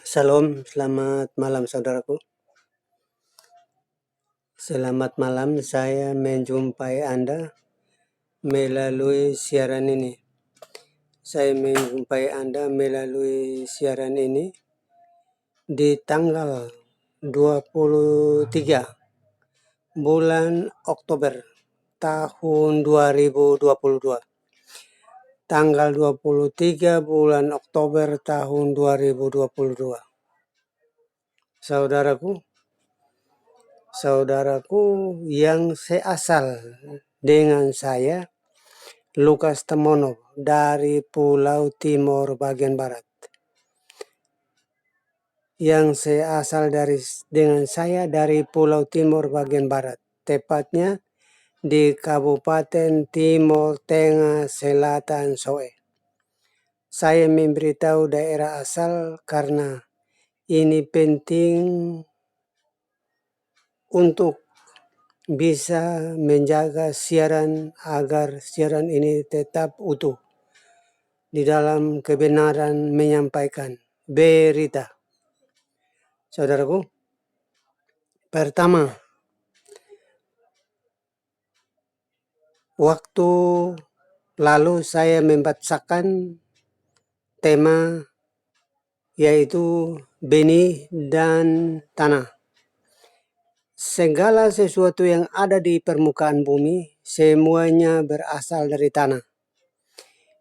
Salam, selamat malam saudaraku. Selamat malam, saya menjumpai Anda melalui siaran ini. Saya menjumpai Anda melalui siaran ini di tanggal 23 bulan Oktober tahun 2022. Tanggal 23 bulan Oktober tahun 2022. Saudaraku yang seasal dengan saya, Lukas Temono dari Pulau Timor bagian barat. Yang seasal dengan saya dari Pulau Timor bagian barat, tepatnya di Kabupaten Timor Tengah Selatan Soe. Saya memberitahu daerah asal karena ini penting untuk bisa menjaga siaran agar siaran ini tetap utuh di dalam kebenaran menyampaikan berita. Saudaraku, pertama, waktu lalu saya membacakan tema yaitu benih dan tanah. Segala sesuatu yang ada di permukaan bumi, semuanya berasal dari tanah.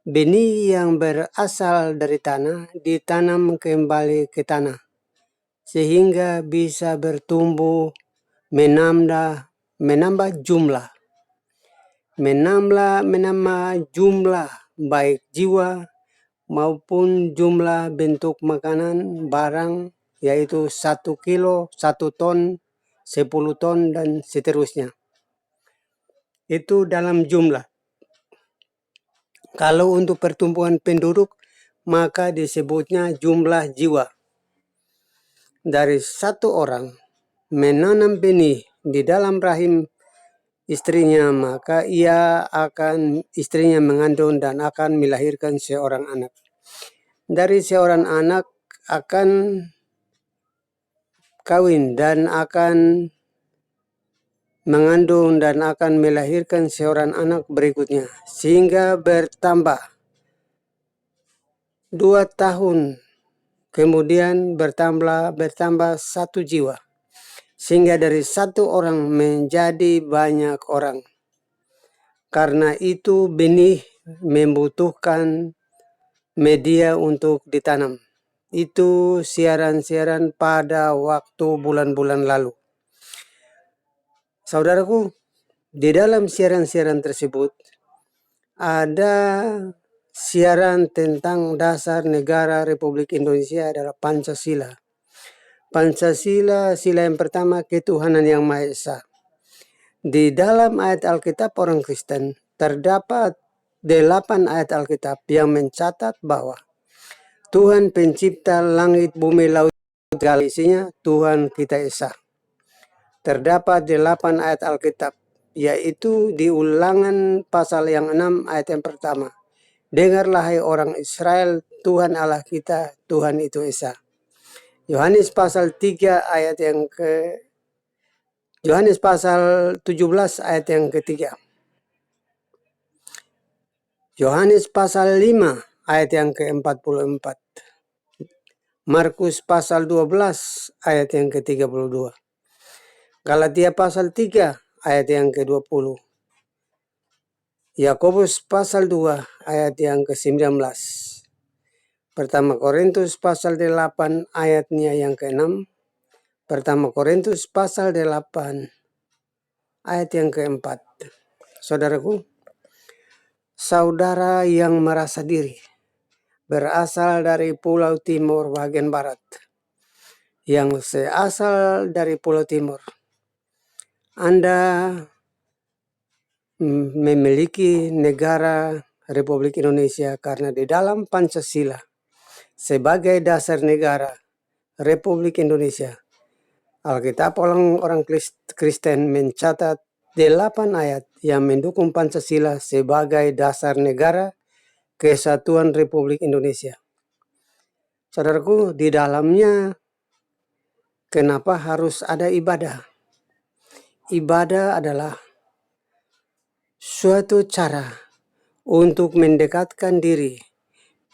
Benih yang berasal dari tanah ditanam kembali ke tanah, sehingga bisa bertumbuh, menambah jumlah baik jiwa maupun jumlah bentuk makanan barang, yaitu 1 kilo, 1 ton, 10 ton, dan seterusnya. Itu dalam jumlah. Kalau untuk pertumbuhan penduduk, maka disebutnya jumlah jiwa. Dari satu orang menanam benih di dalam rahim istrinya, maka istrinya mengandung dan akan melahirkan seorang anak. Dari seorang anak akan kawin dan akan mengandung dan akan melahirkan seorang anak berikutnya, sehingga bertambah 2 tahun kemudian bertambah 1 jiwa, sehingga dari 1 orang menjadi banyak orang. Karena itu benih membutuhkan media untuk ditanam. Itu siaran-siaran pada waktu bulan-bulan lalu. Saudaraku, di dalam siaran-siaran tersebut ada siaran tentang dasar negara Republik Indonesia adalah Pancasila. Pancasila, sila yang pertama, ketuhanan yang Maha Esa. Di dalam ayat Alkitab orang Kristen terdapat 8 ayat Alkitab yang mencatat bahwa Tuhan pencipta langit, bumi, laut, segala isinya, Tuhan kita Esa. Terdapat 8 ayat Alkitab, yaitu di Ulangan pasal yang 6 ayat yang pertama. Dengarlah hai orang Israel, Tuhan Allah kita, Tuhan itu Esa. Yohanes pasal 17 ayat yang ketiga. Yohanes pasal 5 ayat yang ke-44. Markus pasal 12 ayat yang ke-32. Galatia pasal 3 ayat yang ke-20. Yakobus pasal 2 ayat yang ke-19. Pertama Korintus pasal 8 ayatnya yang ke-6. Pertama Korintus pasal 8 ayat yang ke-4. Saudaraku, saudara yang merasa diri berasal dari Pulau Timor bagian barat, yang seasal dari Pulau Timor, Anda memiliki negara Republik Indonesia karena di dalam Pancasila sebagai dasar negara Republik Indonesia, Alkitab orang Kristen mencatat 8 ayat yang mendukung Pancasila sebagai dasar negara kesatuan Republik Indonesia. Saudaraku, di dalamnya kenapa harus ada ibadah? Ibadah adalah suatu cara untuk mendekatkan diri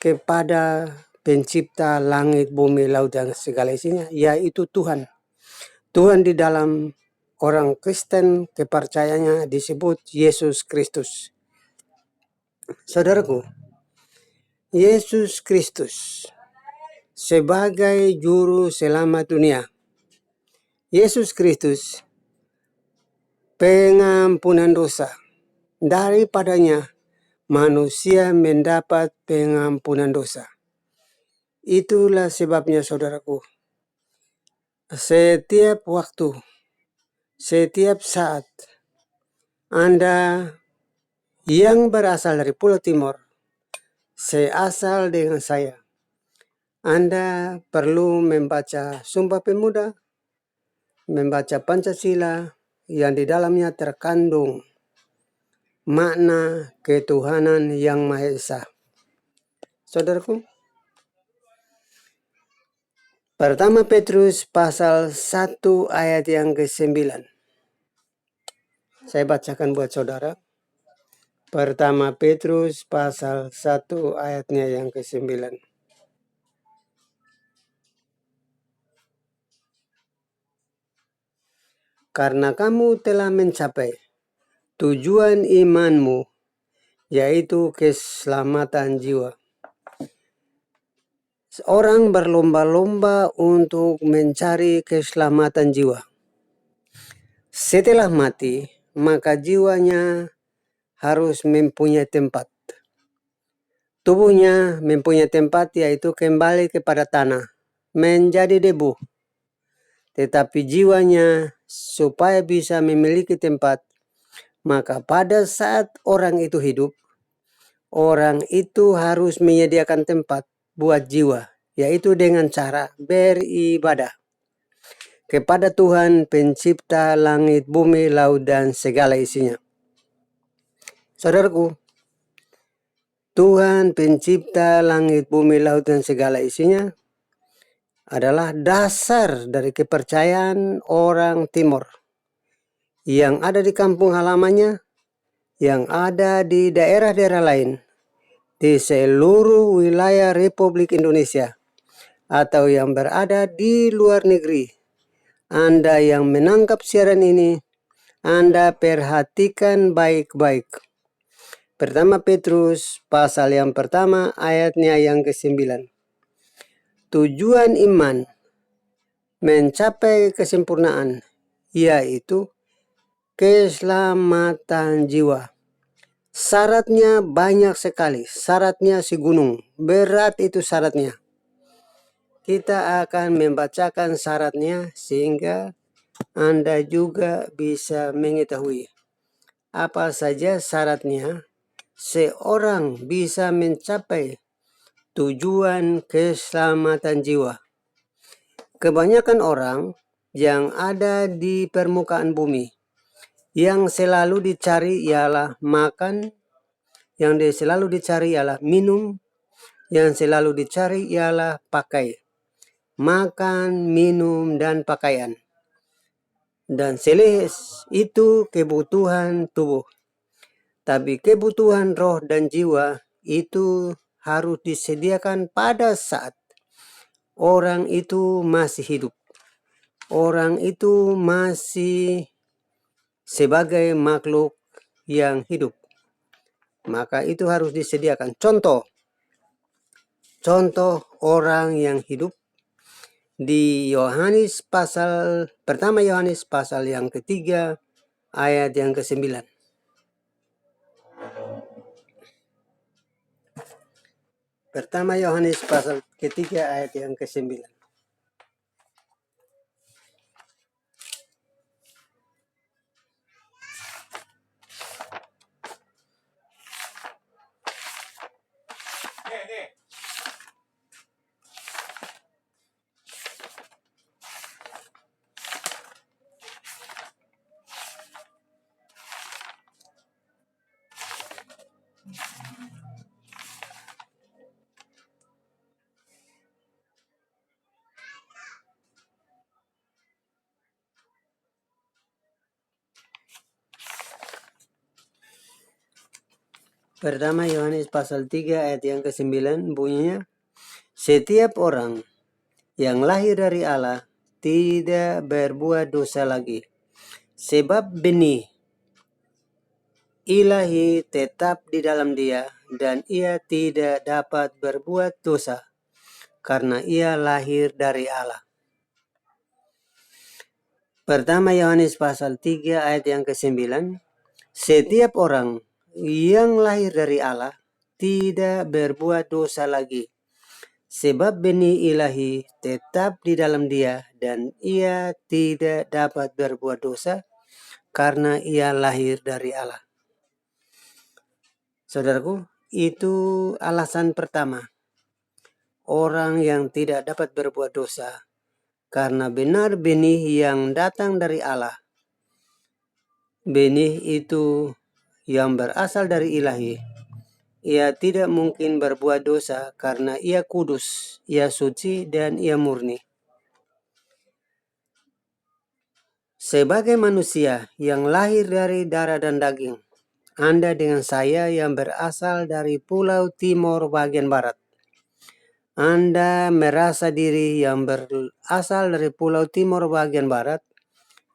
kepada pencipta langit, bumi, laut, dan segala isinya, yaitu Tuhan. Tuhan di dalam orang Kristen kepercayaannya disebut Yesus Kristus. Saudaraku, Yesus Kristus sebagai juru selamat dunia. Yesus Kristus pengampunan dosa. Daripadanya manusia mendapat pengampunan dosa. Itulah sebabnya saudaraku, setiap waktu, setiap saat Anda yang berasal dari Pulau Timur, seasal dengan saya, Anda perlu membaca Sumpah Pemuda, membaca Pancasila yang di dalamnya terkandung makna ketuhanan yang Maha Esa. Saudaraku, pertama Petrus pasal 1 ayat yang ke-9. Saya bacakan buat saudara. Pertama Petrus pasal 1 ayatnya yang ke-9. Karena kamu telah mencapai tujuan imanmu, yaitu keselamatan jiwa. Orang berlomba-lomba untuk mencari keselamatan jiwa. Setelah mati, maka jiwanya harus mempunyai tempat. Tubuhnya mempunyai tempat, yaitu kembali kepada tanah, menjadi debu. Tetapi jiwanya supaya bisa memiliki tempat, maka pada saat orang itu hidup, orang itu harus menyediakan tempat buat jiwa, yaitu dengan cara beribadah kepada Tuhan pencipta langit, bumi, laut, dan segala isinya. Saudaraku, Tuhan pencipta langit, bumi, laut, dan segala isinya adalah dasar dari kepercayaan orang Timur yang ada di kampung halamannya, yang ada di daerah-daerah lain, di seluruh wilayah Republik Indonesia, atau yang berada di luar negeri. Anda yang menangkap siaran ini, Anda perhatikan baik-baik. Pertama Petrus pasal yang pertama ayatnya yang ke-9. Tujuan iman mencapai kesempurnaan, yaitu keselamatan jiwa. Syaratnya banyak sekali, syaratnya segunung, berat itu syaratnya. Kita akan membacakan syaratnya sehingga Anda juga bisa mengetahui apa saja syaratnya seorang bisa mencapai tujuan keselamatan jiwa. Kebanyakan orang yang ada di permukaan bumi, yang selalu dicari ialah makan, yang selalu dicari ialah minum, yang selalu dicari ialah pakai. Makan, minum, dan pakaian. Dan seles itu kebutuhan tubuh. Tapi kebutuhan roh dan jiwa itu harus disediakan pada saat orang itu masih hidup. Orang itu masih sebagai makhluk yang hidup. Maka itu harus disediakan. Contoh orang yang hidup di Yohanes pasal pertama, Yohanes pasal yang ketiga ayat yang ke-9. Pertama Yohanes pasal ketiga ayat yang ke-9. Pertama Yohanes pasal 3 ayat yang ke-9 bunyinya, setiap orang yang lahir dari Allah tidak berbuat dosa lagi. Sebab benih ilahi tetap di dalam dia dan ia tidak dapat berbuat dosa karena ia lahir dari Allah. Pertama Yohanes pasal 3 ayat yang ke-9, setiap orang yang lahir dari Allah tidak berbuat dosa lagi. Sebab benih ilahi tetap di dalam dia dan ia tidak dapat berbuat dosa karena ia lahir dari Allah. Saudaraku, itu alasan pertama. Orang yang tidak dapat berbuat dosa karena benar benih yang datang dari Allah. Benih itu yang berasal dari ilahi. Ia tidak mungkin berbuat dosa karena ia kudus, ia suci, dan ia murni. Sebagai manusia yang lahir dari darah dan daging, Anda dengan saya yang berasal dari Pulau Timor bagian barat. Anda merasa diri yang berasal dari Pulau Timor bagian barat,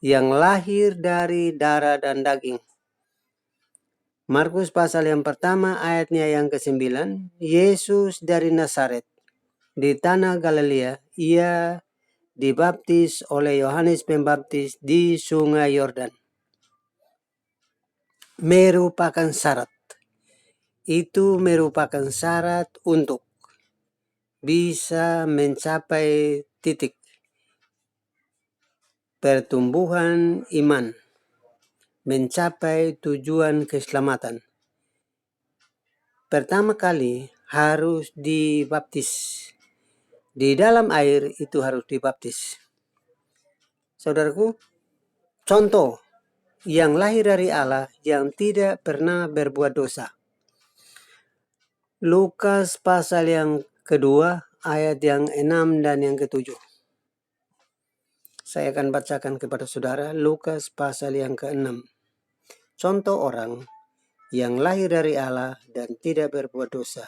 yang lahir dari darah dan daging. Markus pasal yang pertama ayatnya yang ke-9, Yesus dari Nazaret di tanah Galilea, ia dibaptis oleh Yohanes Pembaptis di Sungai Yordan. Merupakan syarat. Itu merupakan syarat untuk bisa mencapai titik pertumbuhan iman, mencapai tujuan keselamatan. Pertama kali harus dibaptis. Di dalam air itu harus dibaptis. Saudaraku, contoh yang lahir dari Allah yang tidak pernah berbuat dosa. Lukas pasal yang kedua ayat yang 6 dan yang ke-7. Saya akan bacakan kepada saudara Lukas pasal yang ke-6. Contoh orang yang lahir dari Allah dan tidak berbuat dosa.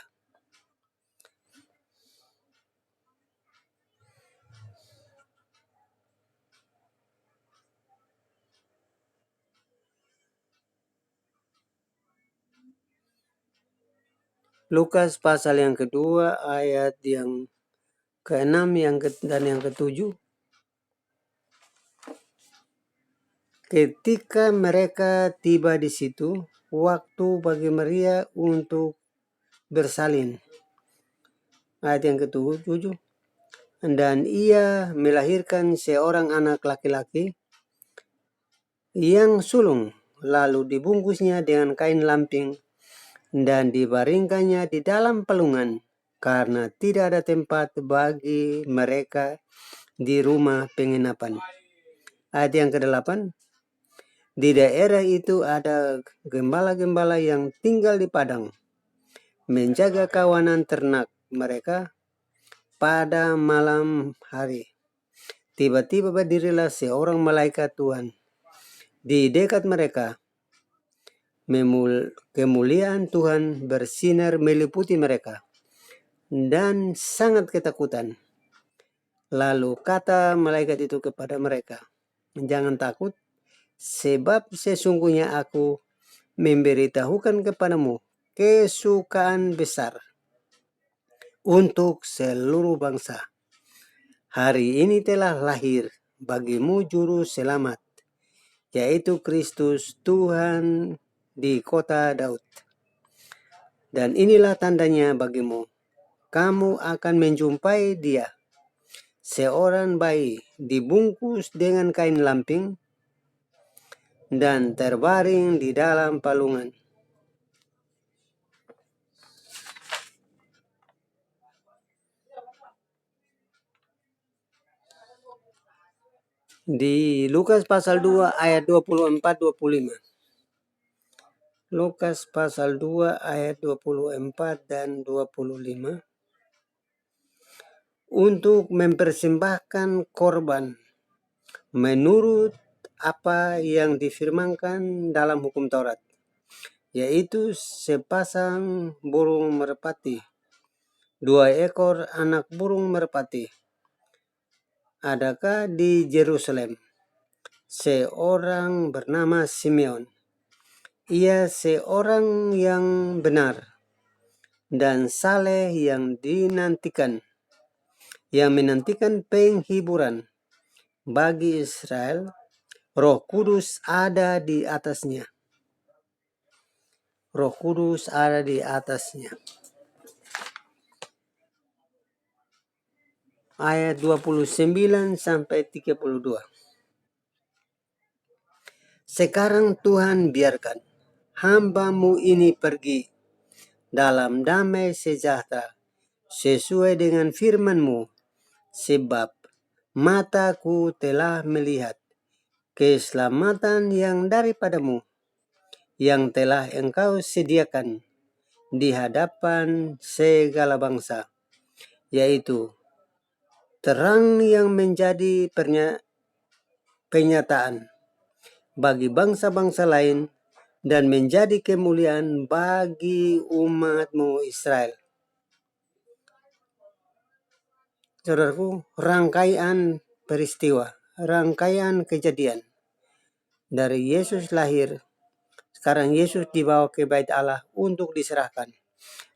Lukas pasal yang kedua ayat yang ke-6 dan yang ke-7. Ketika mereka tiba di situ, waktu bagi Maria untuk bersalin. Ayat yang ke-7. Dan ia melahirkan seorang anak laki-laki yang sulung, lalu dibungkusnya dengan kain lamping dan dibaringkannya di dalam palungan karena tidak ada tempat bagi mereka di rumah penginapan. Ayat yang ke-8. Di daerah itu ada gembala-gembala yang tinggal di padang, menjaga kawanan ternak mereka pada malam hari. Tiba-tiba berdirilah seorang malaikat Tuhan di dekat mereka. Kemuliaan Tuhan bersinar meliputi mereka dan sangat ketakutan. Lalu kata malaikat itu kepada mereka, jangan takut, sebab sesungguhnya aku memberitahukan kepadamu kesukaan besar untuk seluruh bangsa. Hari ini telah lahir bagimu juru selamat, yaitu Kristus Tuhan di kota Daud. Dan inilah tandanya bagimu, kamu akan menjumpai dia, seorang bayi dibungkus dengan kain lamping dan terbaring di dalam palungan. Di Lukas pasal 2 ayat 24-25. Lukas pasal 2 ayat 24 dan 25. Untuk mempersembahkan korban menurut apa yang difirmankan dalam hukum Taurat, yaitu sepasang burung merpati, 2 ekor anak burung merpati. Adakah di Yerusalem seorang bernama Simeon? Ia seorang yang benar dan saleh yang menantikan penghiburan bagi Israel. Roh Kudus ada di atasnya. Roh Kudus ada di atasnya. Ayat 29 sampai 32. Sekarang Tuhan, biarkan hamba-Mu ini pergi dalam damai sejahtera sesuai dengan firman-Mu, sebab mataku telah melihat keselamatan yang daripada-Mu, yang telah Engkau sediakan di hadapan segala bangsa, yaitu terang yang menjadi penyataan bagi bangsa-bangsa lain dan menjadi kemuliaan bagi umat-Mu Israel. Saudaraku, rangkaian peristiwa, rangkaian kejadian dari Yesus lahir. Sekarang Yesus dibawa ke Bait Allah untuk diserahkan.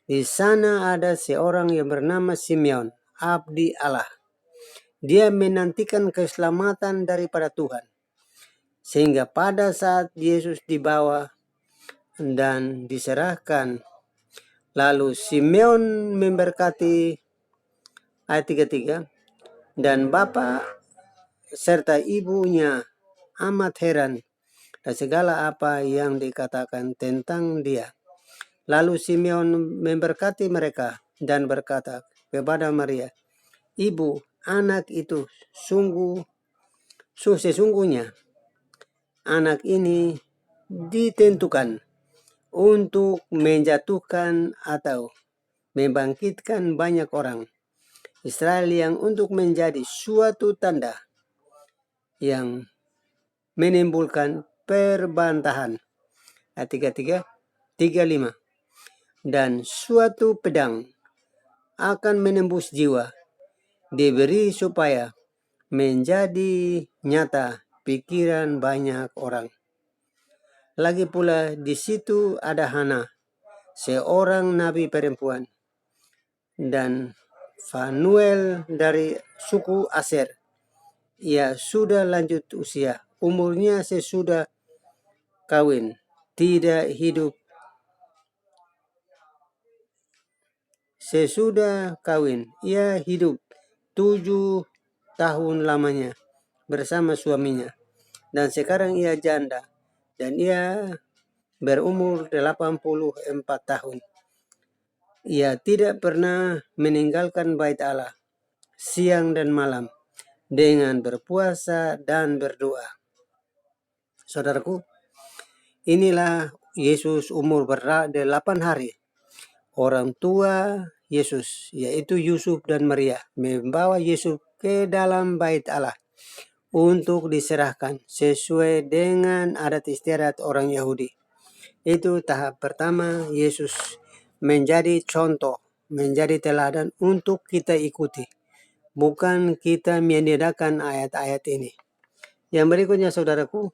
Di sana ada seorang yang bernama Simeon, abdi Allah. Dia menantikan keselamatan daripada Tuhan. Sehingga pada saat Yesus dibawa dan diserahkan, lalu Simeon memberkati, ayat 33, dan Bapa serta ibunya amat heran dan segala apa yang dikatakan tentang dia. Lalu Simeon memberkati mereka dan berkata kepada Maria, "Ibu, anak itu sesungguhnya anak ini ditentukan untuk menjatuhkan atau membangkitkan banyak orang Israel, yang untuk menjadi suatu tanda yang menimbulkan perbantahan." Ayat 33, 35. Dan suatu pedang akan menembus jiwa, diberi supaya menjadi nyata pikiran banyak orang. Lagi pula di situ ada Hana, seorang nabi perempuan, dan Fanuel dari suku Aser. Ia sudah lanjut usia, umurnya sesudah kawin, tidak hidup. Sesudah kawin, ia hidup 7 tahun lamanya bersama suaminya. Dan sekarang ia janda dan ia berumur 84 tahun. Ia tidak pernah meninggalkan Bait Allah siang dan malam dengan berpuasa dan berdoa. Saudaraku, inilah Yesus umur 8 hari. Orang tua Yesus, yaitu Yusuf dan Maria, membawa Yesus ke dalam Bait Allah untuk diserahkan sesuai dengan adat istiadat orang Yahudi. Itu tahap pertama. Yesus menjadi contoh, menjadi teladan untuk kita ikuti, bukan kita meniadakan ayat-ayat ini. Yang berikutnya, saudaraku,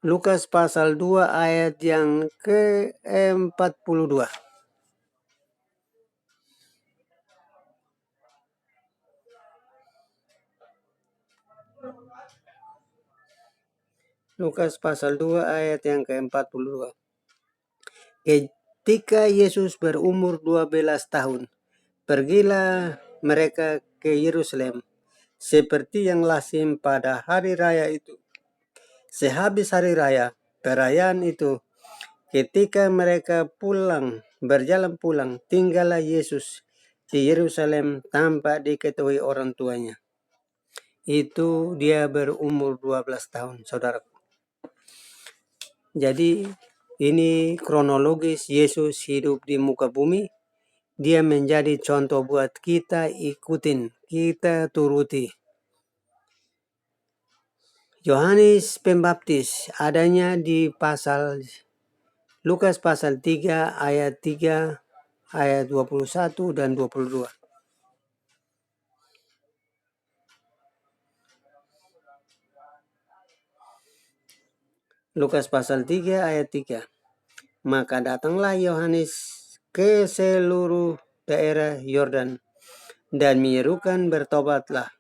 Lukas pasal 2 ayat yang ke-42. Lukas pasal 2 ayat yang ke-42. Ketika Yesus berumur 12 tahun, pergilah mereka ke Yerusalem seperti yang lazim pada hari raya itu. Sehabis hari raya, perayaan itu, ketika mereka berjalan pulang, tinggallah Yesus di Yerusalem tanpa diketahui orang tuanya. Itu dia berumur 12 tahun, saudara. Jadi ini kronologis Yesus hidup di muka bumi. Dia menjadi contoh buat kita ikutin, kita turuti. Yohanes Pembaptis adanya di Lukas pasal 3 ayat 21 dan 22. Lukas pasal 3 ayat 3. Maka datanglah Yohanes ke seluruh daerah Yordan dan menyerukan, bertobatlah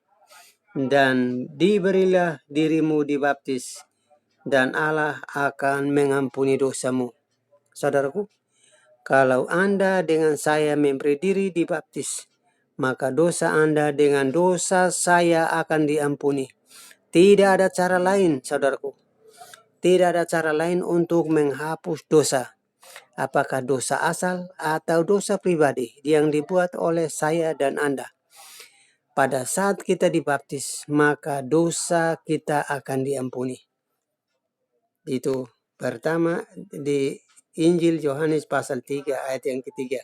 dan diberilah dirimu dibaptis, dan Allah akan mengampuni dosamu. Saudaraku, kalau Anda dengan saya memberi diri dibaptis, maka dosa Anda dengan dosa saya akan diampuni. Tidak ada cara lain, saudaraku. Tidak ada cara lain untuk menghapus dosa. Apakah dosa asal atau dosa pribadi yang dibuat oleh saya dan Anda. Pada saat kita dibaptis, maka dosa kita akan diampuni. Itu pertama di Injil Yohanes pasal 3 ayat yang ketiga.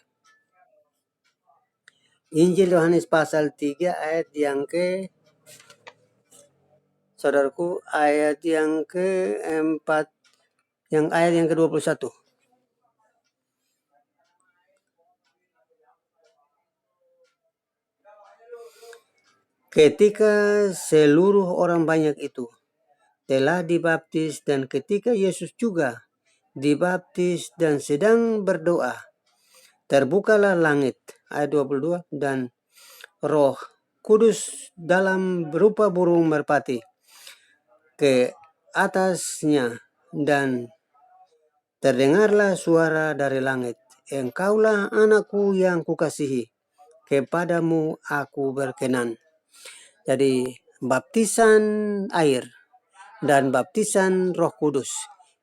Injil Yohanes pasal 3 ayat yang saudaraku, ayat yang keempat, ayat yang ke-21. Ketika seluruh orang banyak itu telah dibaptis dan ketika Yesus juga dibaptis dan sedang berdoa, terbukalah langit, ayat 22, dan Roh Kudus dalam berupa burung merpati ke atasnya, dan terdengarlah suara dari langit, Engkaulah anakku yang kukasihi, kepadamu aku berkenan. Jadi baptisan air dan baptisan Roh Kudus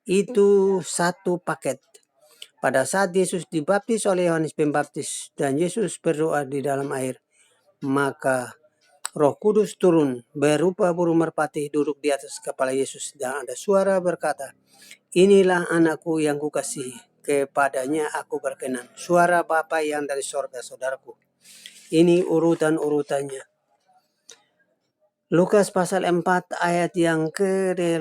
itu satu paket. Pada saat Yesus dibaptis oleh Yohanes Pembaptis dan Yesus berdoa di dalam air, maka Roh Kudus turun berupa burung merpati duduk di atas kepala Yesus, dan ada suara berkata, inilah anakku yang kukasihi, kepadanya aku berkenan. Suara Bapa yang dari sorga, saudaraku. Ini urutan-urutannya. Lukas pasal 4 ayat yang ke-18.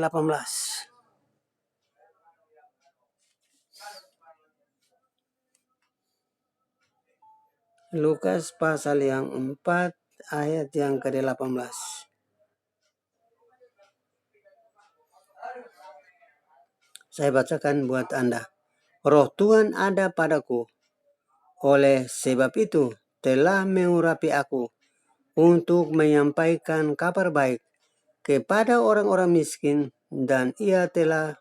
Lukas pasal yang 4 ayat yang ke-18. Saya bacakan buat Anda. Roh Tuhan ada padaku, oleh sebab itu telah mengurapi aku untuk menyampaikan kabar baik kepada orang-orang miskin, dan ia telah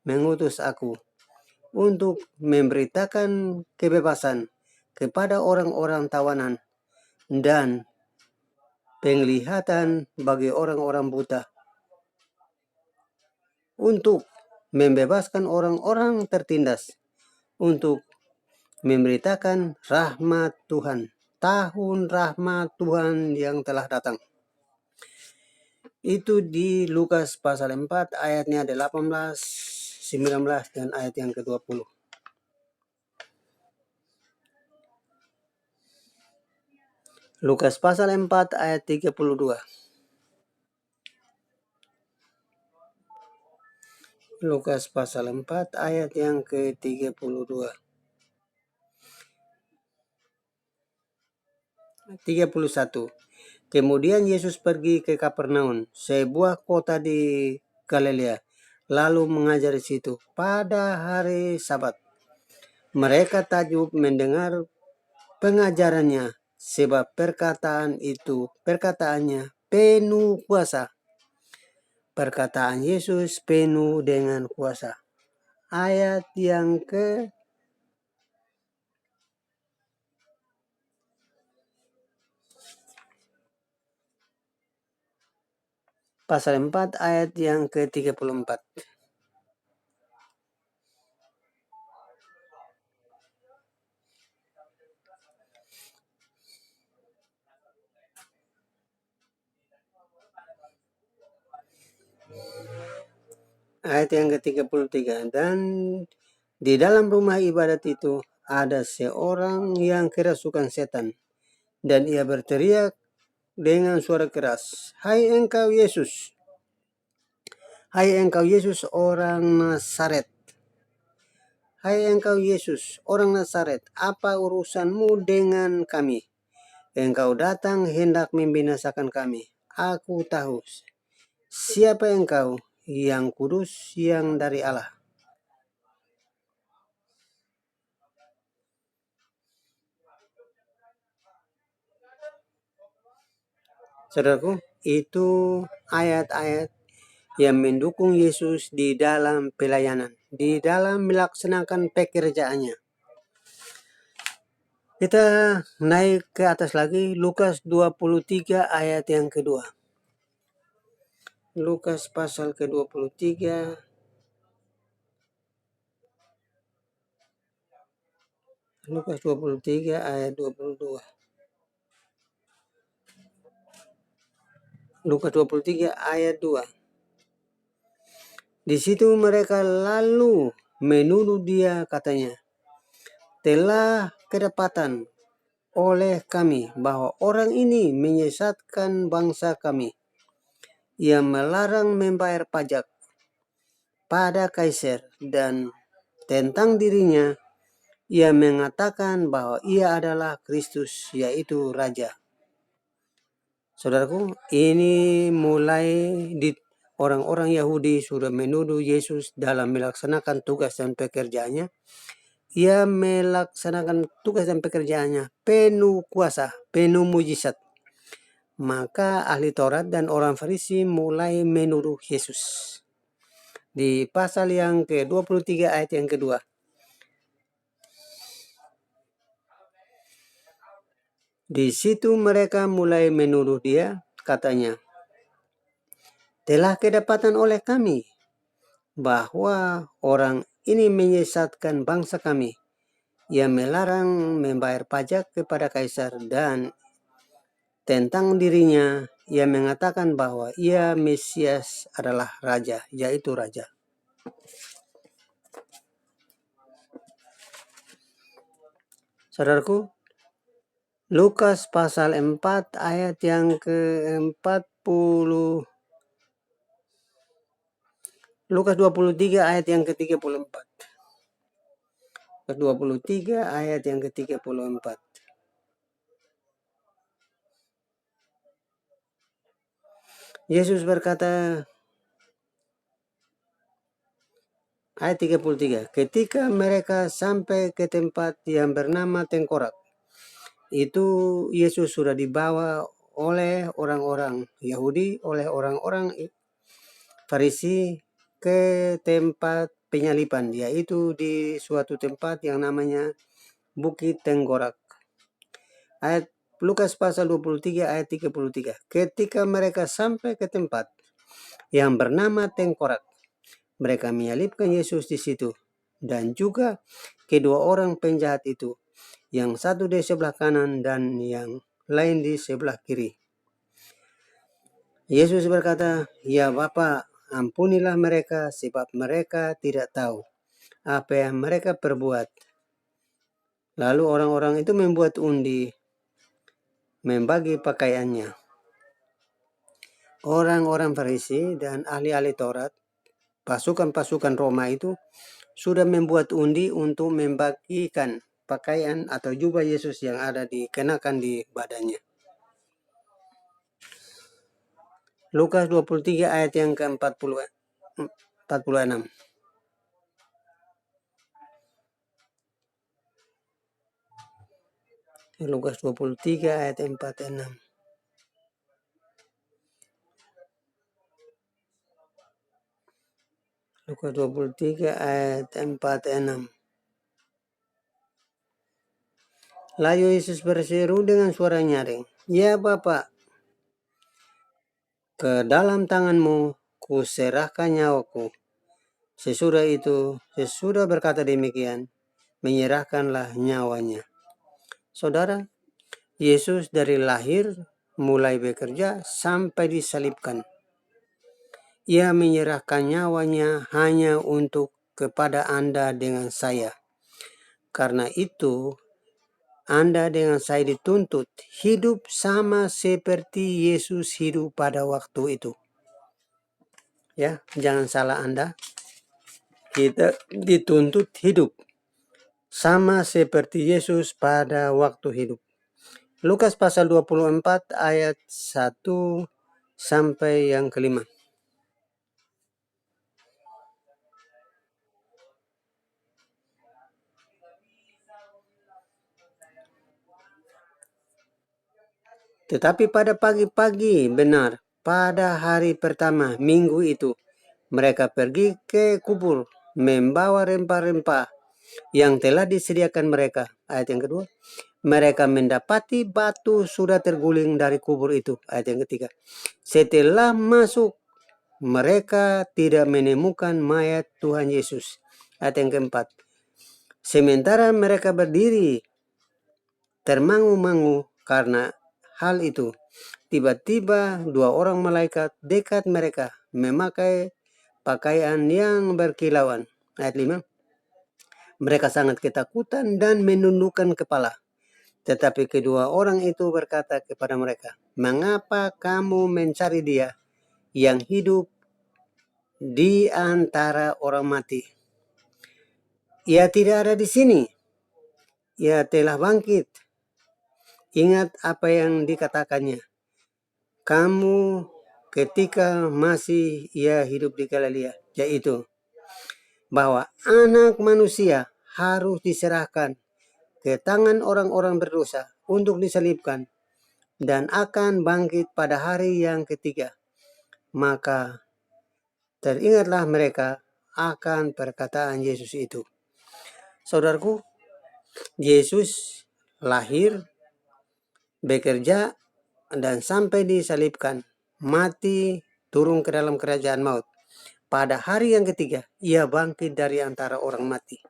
mengutus aku untuk memberitakan kebebasan kepada orang-orang tawanan dan penglihatan bagi orang-orang buta, untuk membebaskan orang-orang tertindas, untuk memberitakan rahmat Tuhan, tahun rahmat Tuhan yang telah datang. Itu di Lukas pasal 4 ayatnya 18, 19 dan ayat yang ke-20. Lukas pasal 4 ayat 32. Lukas pasal 4 ayat yang ke-32. 31. Kemudian Yesus pergi ke Kapernaum, sebuah kota di Galilea, lalu mengajar di situ pada hari Sabat. Mereka takjub mendengar pengajarannya, sebab perkataannya penuh kuasa. Perkataan Yesus penuh dengan kuasa. Ayat yang ke pasal 4 ayat yang ke-34. Ayat yang ke-33. Dan di dalam rumah ibadat itu ada seorang yang kerasukan setan. Dan ia berteriak dengan suara keras, "Hai engkau Yesus, hai engkau Yesus orang Nazaret. Hai engkau Yesus orang Nazaret, apa urusanmu dengan kami? Engkau datang hendak membinasakan kami. Aku tahu siapa engkau, yang kudus, yang dari Allah." Saudaraku, itu ayat-ayat yang mendukung Yesus di dalam pelayanan, di dalam melaksanakan pekerjaannya. Kita naik ke atas lagi, Lukas 23 ayat yang kedua. Lukas pasal ke-23 Lukas 23 ayat 22. Lukas 23 ayat 2. Di situ mereka lalu menuduh dia, katanya, "Telah kedapatan oleh kami bahwa orang ini menyesatkan bangsa kami. Ia melarang membayar pajak pada kaisar, dan tentang dirinya ia mengatakan bahwa ia adalah Kristus, yaitu Raja." Saudaraku, ini mulai di orang-orang Yahudi sudah menuduh Yesus dalam melaksanakan tugas dan pekerjaannya. Ia melaksanakan tugas dan pekerjaannya penuh kuasa, penuh mujizat. Maka ahli Taurat dan orang Farisi mulai menuduh Yesus. Di pasal yang ke-23 ayat yang kedua. Di situ mereka mulai menuduh dia, katanya, "Telah kedapatan oleh kami bahwa orang ini menyesatkan bangsa kami. Ia melarang membayar pajak kepada kaisar, dan tentang dirinya ia mengatakan bahwa ia Mesias adalah Raja, yaitu Raja." Saudaraku, Lukas pasal 4 ayat yang ke-40, Lukas 23 ayat yang ke-34. Lukas 23 ayat yang ke-34. Yesus berkata, ayat 33, ketika mereka sampai ke tempat yang bernama Tengkorak, itu Yesus sudah dibawa oleh orang-orang Yahudi, oleh orang-orang Farisi ke tempat penyaliban, yaitu di suatu tempat yang namanya Bukit Tengkorak. Ayat Lukas pasal 23 ayat 33. Ketika mereka sampai ke tempat yang bernama Tengkorak, mereka menyalibkan Yesus di situ, dan juga kedua orang penjahat itu, yang satu di sebelah kanan dan yang lain di sebelah kiri. Yesus berkata, "Ya Bapa, ampunilah mereka, sebab mereka tidak tahu apa yang mereka perbuat." Lalu orang-orang itu membuat undi, membagi pakaiannya. Orang-orang Farisi dan ahli-ahli Taurat, pasukan-pasukan Roma itu sudah membuat undi untuk membagikan pakaian atau jubah Yesus yang ada dikenakan di badannya. Lukas 23 ayat yang ke-46. Lukas 23 ayat 46. Lukas 23 ayat 46. Lalu Yesus berseru dengan suara nyaring, "Ya Bapa, ke dalam tanganmu kuserahkan nyawaku." Sesudah berkata demikian, menyerahkanlah nyawanya. Saudara, Yesus dari lahir mulai bekerja sampai disalibkan. Ia menyerahkan nyawanya hanya untuk kepada Anda dengan saya. Karena itu, Anda dengan saya dituntut hidup sama seperti Yesus hidup pada waktu itu. Ya, jangan salah Anda. Kita dituntut hidup sama seperti Yesus pada waktu hidup. Lukas pasal 24 ayat 1 sampai yang kelima. Tetapi pada pagi-pagi, benar, pada hari pertama minggu itu, mereka pergi ke kubur membawa rempah-rempah yang telah disediakan mereka. Ayat yang kedua, mereka mendapati batu sudah terguling dari kubur itu. Ayat yang ketiga, setelah masuk, mereka tidak menemukan mayat Tuhan Yesus. Ayat yang keempat, sementara mereka berdiri termangu-mangu karena hal itu, tiba-tiba dua orang malaikat dekat mereka memakai pakaian yang berkilauan. Ayat 5, mereka sangat ketakutan dan menundukkan kepala. Tetapi kedua orang itu berkata kepada mereka, mengapa kamu mencari dia yang hidup di antara orang mati? Ia tidak ada di sini. Ia telah bangkit. Ingat apa yang dikatakannya. Kamu ketika masih ia hidup di Galilea, yaitu bahwa anak manusia harus diserahkan ke tangan orang-orang berdosa untuk disalibkan dan akan bangkit pada hari yang ketiga. Maka teringatlah mereka akan perkataan Yesus itu. Saudaraku, Yesus lahir, bekerja, dan sampai disalibkan, mati, turun ke dalam kerajaan maut. Pada hari yang ketiga, ia bangkit dari antara orang mati.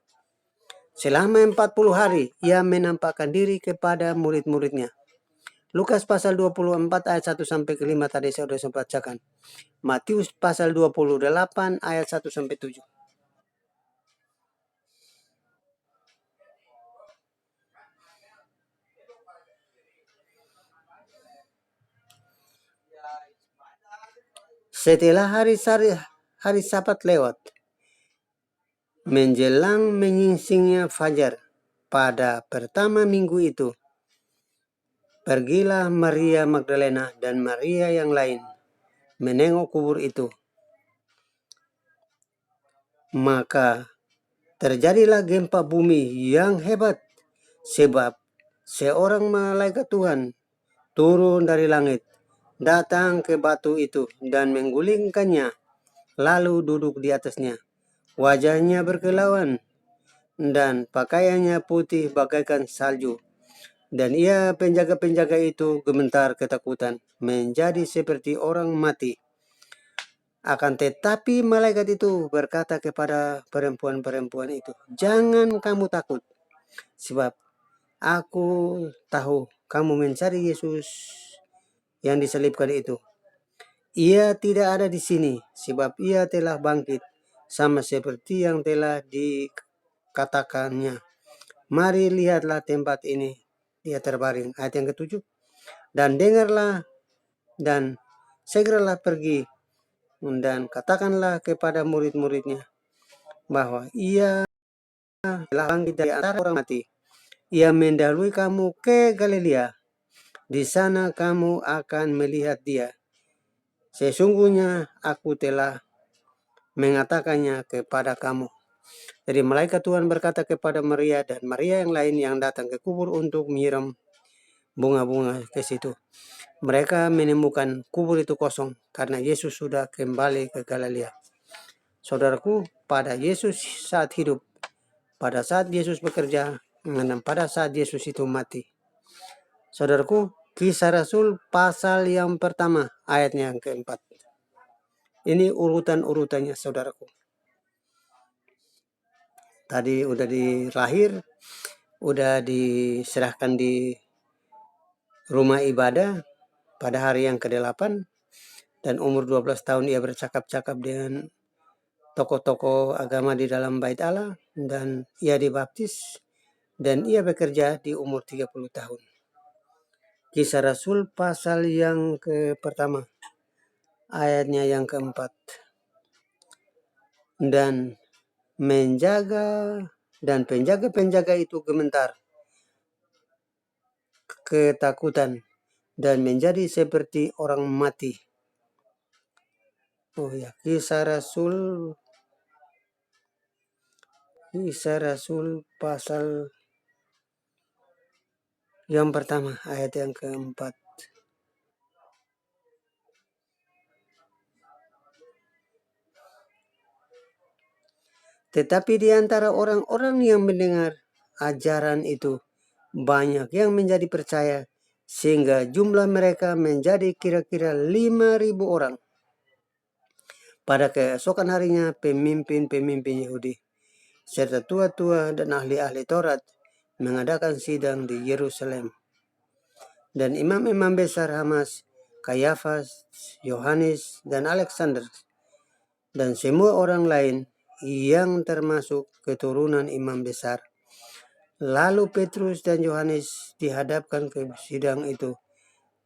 Selama 40 hari, ia menampakkan diri kepada murid-muridnya. Lukas pasal 24 ayat 1 sampai ke 5 tadi saya sudah sempat bacakan. Matius pasal 28 ayat 1 sampai 7. Setelah hari Sabat lewat, menjelang menyingsingnya fajar pada pertama minggu itu, pergilah Maria Magdalena dan Maria yang lain menengok kubur itu. Maka terjadilah gempa bumi yang hebat, sebab seorang malaikat Tuhan turun dari langit, datang ke batu itu dan menggulingkannya, lalu duduk di atasnya. Wajahnya berkilauan dan pakaiannya putih bagaikan salju. Dan ia penjaga-penjaga itu gemetar ketakutan, menjadi seperti orang mati. Akan tetapi malaikat itu berkata kepada perempuan-perempuan itu, jangan kamu takut, sebab aku tahu kamu mencari Yesus yang disalibkan itu. Ia tidak ada di sini, sebab ia telah bangkit, sama seperti yang telah dikatakannya. Mari lihatlah tempat ini, dia terbaring. Ayat yang ketujuh, dan dengarlah dan segeralah pergi dan katakanlah kepada murid-muridnya bahwa ia telah bangkit dari antara orang mati. Ia mendahului kamu ke Galilea. Di sana kamu akan melihat dia. Sesungguhnya aku telah mengatakannya kepada kamu. Jadi malaikat Tuhan berkata kepada Maria dan Maria yang lain yang datang ke kubur untuk menyiram bunga-bunga ke situ. Mereka menemukan kubur itu kosong karena Yesus sudah kembali ke Galilea. Saudaraku, pada Yesus saat hidup, pada saat Yesus bekerja, dan pada saat Yesus itu mati. Saudaraku, Kisah Rasul pasal yang pertama, ayatnya yang keempat. Ini urutan-urutannya, saudaraku. Tadi udah dilahir, udah diserahkan di rumah ibadah pada hari yang ke-8, dan umur 12 tahun ia bercakap-cakap dengan tokoh-tokoh agama di dalam bait Allah, dan ia dibaptis dan ia bekerja di umur 30 tahun. Kisah Rasul pasal yang pertama, ayatnya yang keempat. Dan penjaga-penjaga itu gemetar, ketakutan, dan menjadi seperti orang mati. Oh ya, Kisah Rasul pasal yang pertama, ayat yang keempat. Tetapi di antara orang-orang yang mendengar ajaran itu, banyak yang menjadi percaya, sehingga jumlah mereka menjadi kira-kira 5.000 orang. Pada keesokan harinya, pemimpin-pemimpin Yahudi serta tua-tua dan ahli-ahli Taurat mengadakan sidang di Yerusalem. Dan imam-imam besar Hamas, Kayafas, Yohanes, dan Alexander, dan semua orang lain yang termasuk keturunan imam besar. Lalu Petrus dan Yohanes dihadapkan ke sidang itu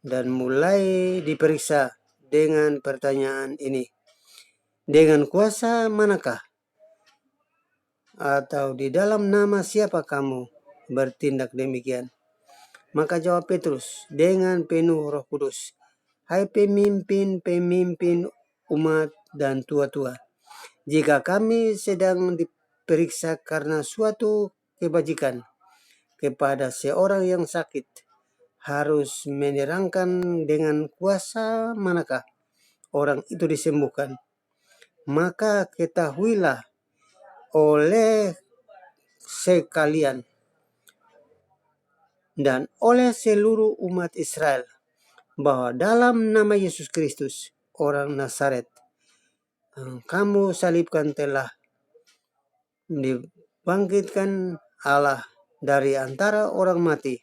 dan mulai diperiksa dengan pertanyaan ini. Dengan kuasa manakah? Atau di dalam nama siapa kamu bertindak demikian? Maka jawab Petrus dengan penuh Roh Kudus, hai pemimpin-pemimpin umat dan tua-tua, jika kami sedang diperiksa karena suatu kebajikan kepada seorang yang sakit, harus menerangkan dengan kuasa manakah orang itu disembuhkan. Maka ketahuilah oleh sekalian dan oleh seluruh umat Israel bahwa dalam nama Yesus Kristus, orang Nazaret, kamu salibkan telah dibangkitkan Allah dari antara orang mati,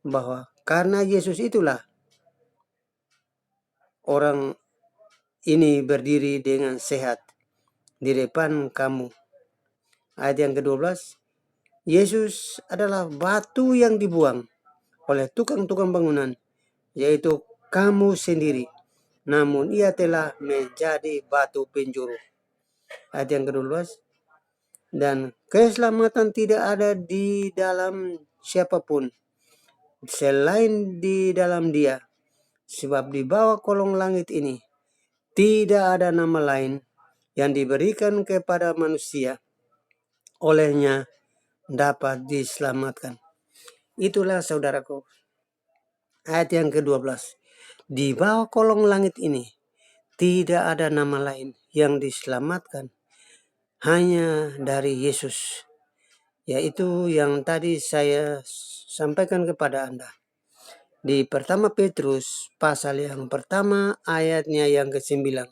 bahwa karena Yesus itulah orang ini berdiri dengan sehat di depan kamu. Ayat yang ke-12, Yesus adalah batu yang dibuang oleh tukang-tukang bangunan, yaitu kamu sendiri. Namun ia telah menjadi batu penjuru. Ayat yang ke-12, dan keselamatan tidak ada di dalam siapapun selain di dalam Dia. Sebab di bawah kolong langit ini tidak ada nama lain yang diberikan kepada manusia olehnya dapat diselamatkan. Itulah saudaraku, ayat yang ke-12. Di bawah kolong langit ini tidak ada nama lain yang diselamatkan hanya dari Yesus, yaitu yang tadi saya sampaikan kepada Anda. Di pertama Petrus pasal yang pertama ayatnya yang ke-9,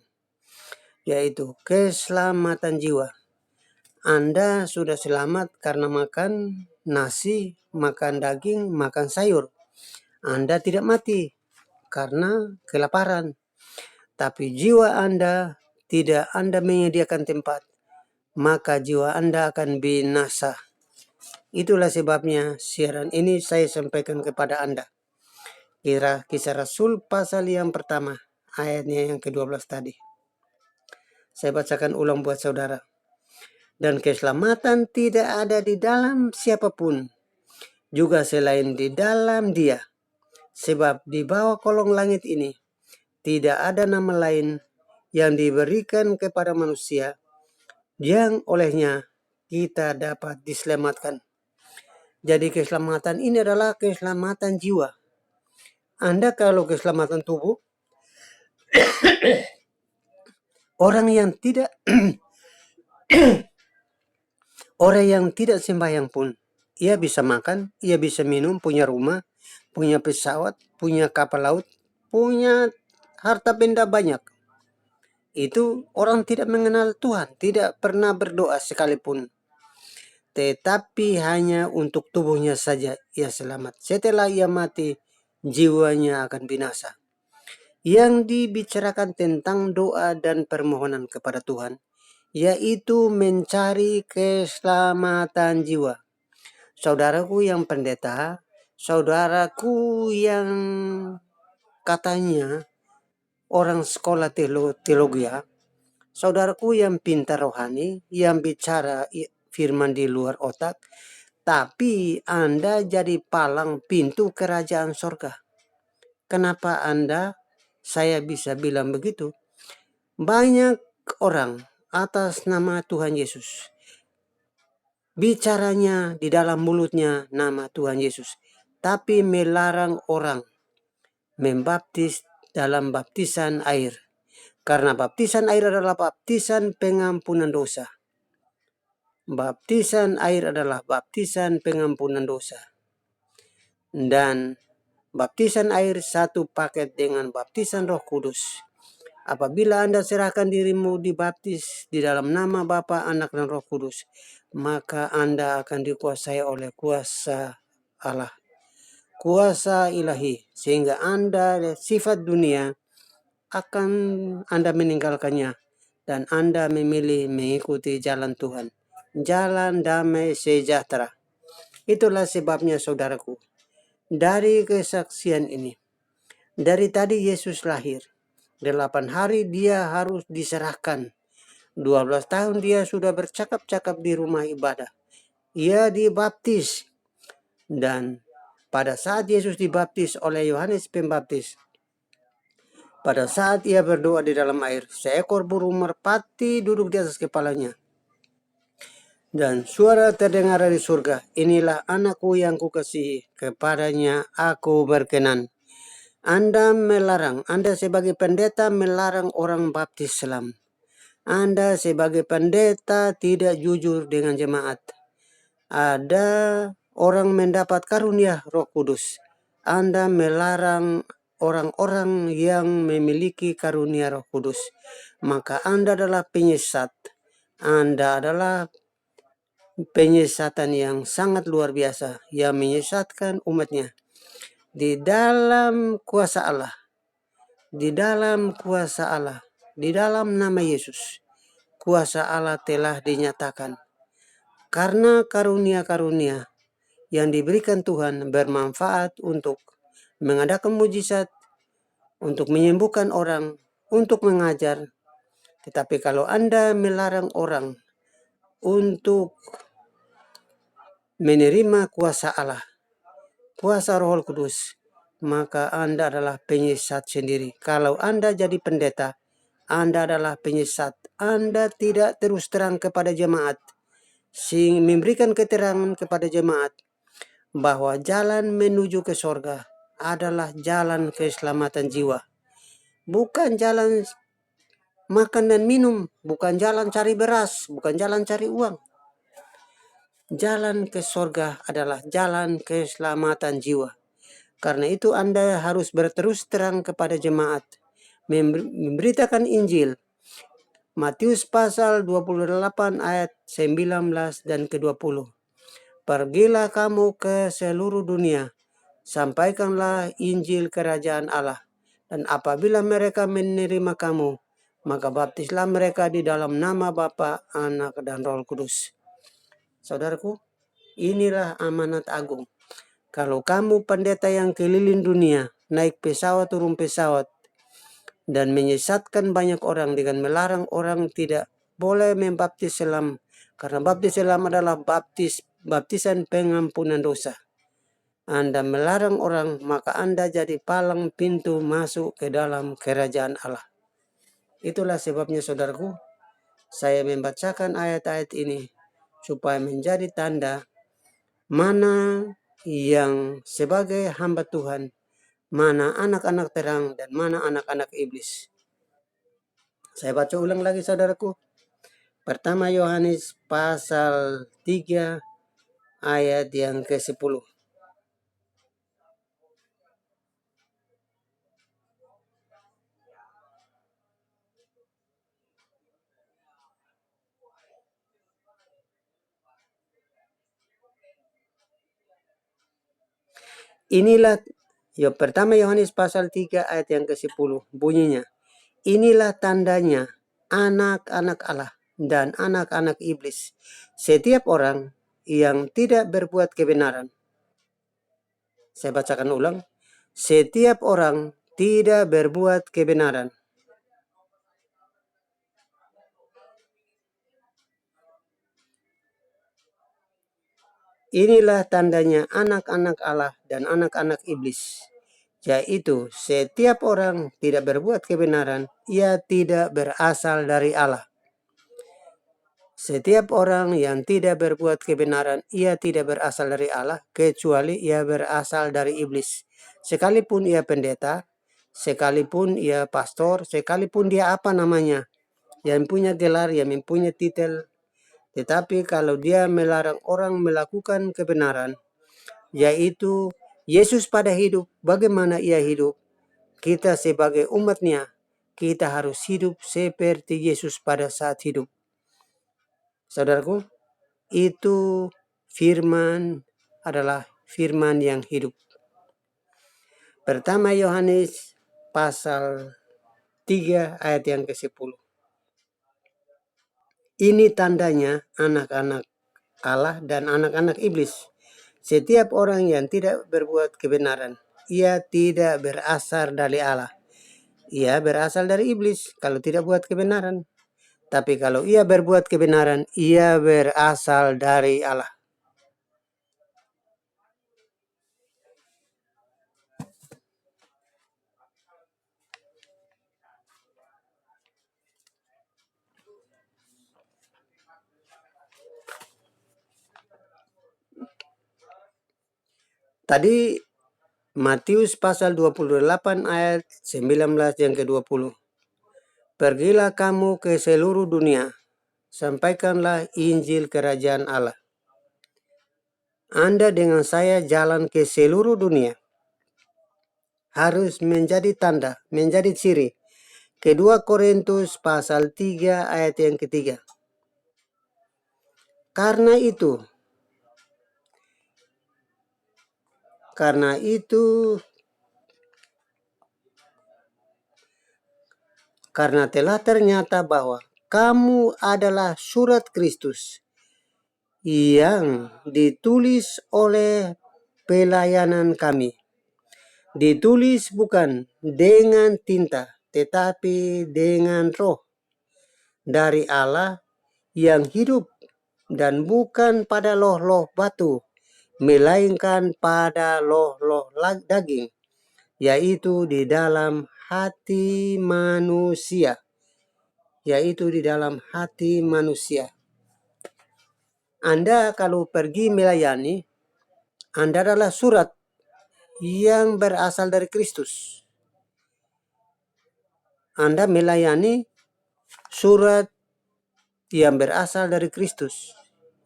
yaitu keselamatan jiwa. Anda sudah selamat karena makan nasi, makan daging, makan sayur. Anda tidak mati karena kelaparan. Tapi jiwa Anda tidak Anda menyediakan tempat, maka jiwa Anda akan binasa. Itulah sebabnya siaran ini saya sampaikan kepada Anda. Kisah Rasul pasal yang pertama, ayatnya yang ke-12 tadi. Saya bacakan ulang buat saudara. Dan keselamatan tidak ada di dalam siapapun, juga selain di dalam Dia. Sebab di bawah kolong langit ini tidak ada nama lain yang diberikan kepada manusia yang olehnya kita dapat diselamatkan. Jadi keselamatan ini adalah keselamatan jiwa. Anda kalau keselamatan tubuh, orang yang tidak sembahyang pun, ia bisa makan, ia bisa minum, punya rumah, punya pesawat, punya kapal laut, punya harta benda banyak. Itu orang tidak mengenal Tuhan, tidak pernah berdoa sekalipun. Tetapi hanya untuk tubuhnya saja ia selamat. Setelah ia mati, jiwanya akan binasa. Yang dibicarakan tentang doa dan permohonan kepada Tuhan, yaitu mencari keselamatan jiwa, saudaraku yang pendeta, saudaraku yang katanya orang sekolah teologi, saudaraku yang pintar rohani, yang bicara firman di luar otak, tapi Anda jadi palang pintu kerajaan sorga. Kenapa saya bisa bilang begitu? Banyak orang atas nama Tuhan Yesus, bicaranya di dalam mulutnya nama Tuhan Yesus, tapi melarang orang membaptis dalam baptisan air. Karena baptisan air adalah baptisan pengampunan dosa. Baptisan air adalah baptisan pengampunan dosa. Dan baptisan air satu paket dengan baptisan Roh Kudus. Apabila Anda serahkan dirimu dibaptis di dalam nama Bapa, Anak, dan Roh Kudus, maka Anda akan dikuasai oleh kuasa Allah, kuasa ilahi, sehingga Anda sifat dunia akan Anda meninggalkannya dan Anda memilih mengikuti jalan Tuhan, jalan damai sejahtera. Itulah sebabnya saudaraku, dari kesaksian ini, dari tadi Yesus lahir, 8 hari dia harus diserahkan. 12 tahun dia sudah bercakap-cakap di rumah ibadah. Ia dibaptis. Dan pada saat Yesus dibaptis oleh Yohanes Pembaptis, pada saat ia berdoa di dalam air, seekor burung merpati duduk di atas kepalanya. Dan suara terdengar dari surga, inilah anakku yang kukasihi, kepadanya aku berkenan. Anda sebagai pendeta melarang orang baptis selam. Anda sebagai pendeta tidak jujur dengan jemaat. Ada orang mendapat karunia Roh Kudus. Anda melarang orang-orang yang memiliki karunia Roh Kudus. Maka Anda adalah penyesat. Anda adalah penyesatan yang sangat luar biasa, yang menyesatkan umatnya. Di dalam kuasa Allah, di dalam kuasa Allah, di dalam nama Yesus, kuasa Allah telah dinyatakan. Karena karunia-karunia yang diberikan Tuhan bermanfaat untuk mengadakan mujizat, untuk menyembuhkan orang, untuk mengajar. Tetapi kalau Anda melarang orang untuk menerima kuasa Allah, kuasa Roh Kudus, maka Anda adalah penyesat sendiri. Kalau Anda jadi pendeta, Anda adalah penyesat. Anda tidak terus terang kepada jemaat, memberikan keterangan kepada jemaat bahwa jalan menuju ke sorga adalah jalan keselamatan jiwa. Bukan jalan makan dan minum, bukan jalan cari beras, bukan jalan cari uang. Jalan ke sorga adalah jalan keselamatan jiwa. Karena itu Anda harus berterus terang kepada jemaat, memberitakan Injil. Matius pasal 28 ayat 19 dan ke-20. Pergilah kamu ke seluruh dunia, sampaikanlah Injil kerajaan Allah. Dan apabila mereka menerima kamu, maka baptislah mereka di dalam nama Bapa, Anak, dan Roh Kudus. Saudaraku, inilah amanat agung. Kalau kamu pendeta yang keliling dunia, naik pesawat turun pesawat, dan menyesatkan banyak orang dengan melarang orang tidak boleh membaptis selam, karena baptis selam adalah baptisan pengampunan dosa. Anda melarang orang, maka Anda jadi palang pintu masuk ke dalam kerajaan Allah. Itulah sebabnya saudaraku, saya membacakan ayat-ayat ini supaya menjadi tanda mana yang sebagai hamba Tuhan, mana anak-anak terang dan mana anak-anak iblis. Saya baca ulang lagi saudaraku. Pertama Yohanes pasal 3 ayat yang ke-10. Inilah pertama Yohanes pasal 3 ayat yang ke-10 bunyinya. Inilah tandanya anak-anak Allah dan anak-anak iblis. Setiap orang yang tidak berbuat kebenaran. Saya bacakan ulang. Setiap orang tidak berbuat kebenaran. Inilah tandanya anak-anak Allah dan anak-anak iblis, yaitu setiap orang tidak berbuat kebenaran, ia tidak berasal dari Allah. Setiap orang yang tidak berbuat kebenaran, ia tidak berasal dari Allah, kecuali ia berasal dari iblis. Sekalipun ia pendeta, sekalipun ia pastor, sekalipun dia apa namanya, yang punya gelar, yang mempunyai titel, tetapi kalau dia melarang orang melakukan kebenaran, yaitu Yesus pada hidup, bagaimana ia hidup, kita sebagai umatnya, kita harus hidup seperti Yesus pada saat hidup. Saudaraku, itu firman adalah firman yang hidup. Pertama Yohanes pasal 3 ayat yang ke-10. Ini tandanya anak-anak Allah dan anak-anak iblis. Setiap orang yang tidak berbuat kebenaran, ia tidak berasal dari Allah. Ia berasal dari iblis kalau tidak buat kebenaran. Tapi kalau ia berbuat kebenaran, ia berasal dari Allah. Tadi Matius pasal 28 ayat 19 yang ke-20. Pergilah kamu ke seluruh dunia, sampaikanlah Injil kerajaan Allah. Anda dengan saya jalan ke seluruh dunia. Harus menjadi tanda, menjadi ciri. Kedua Korintus pasal 3 ayat yang ketiga. Karena telah ternyata bahwa kamu adalah surat Kristus yang ditulis oleh pelayanan kami. Ditulis bukan dengan tinta, tetapi dengan roh dari Allah yang hidup, dan bukan pada loh-loh batu, melainkan pada loh-loh daging, yaitu di dalam hati manusia. Anda kalau pergi melayani, Anda adalah surat yang berasal dari Kristus. Anda melayani surat yang berasal dari Kristus,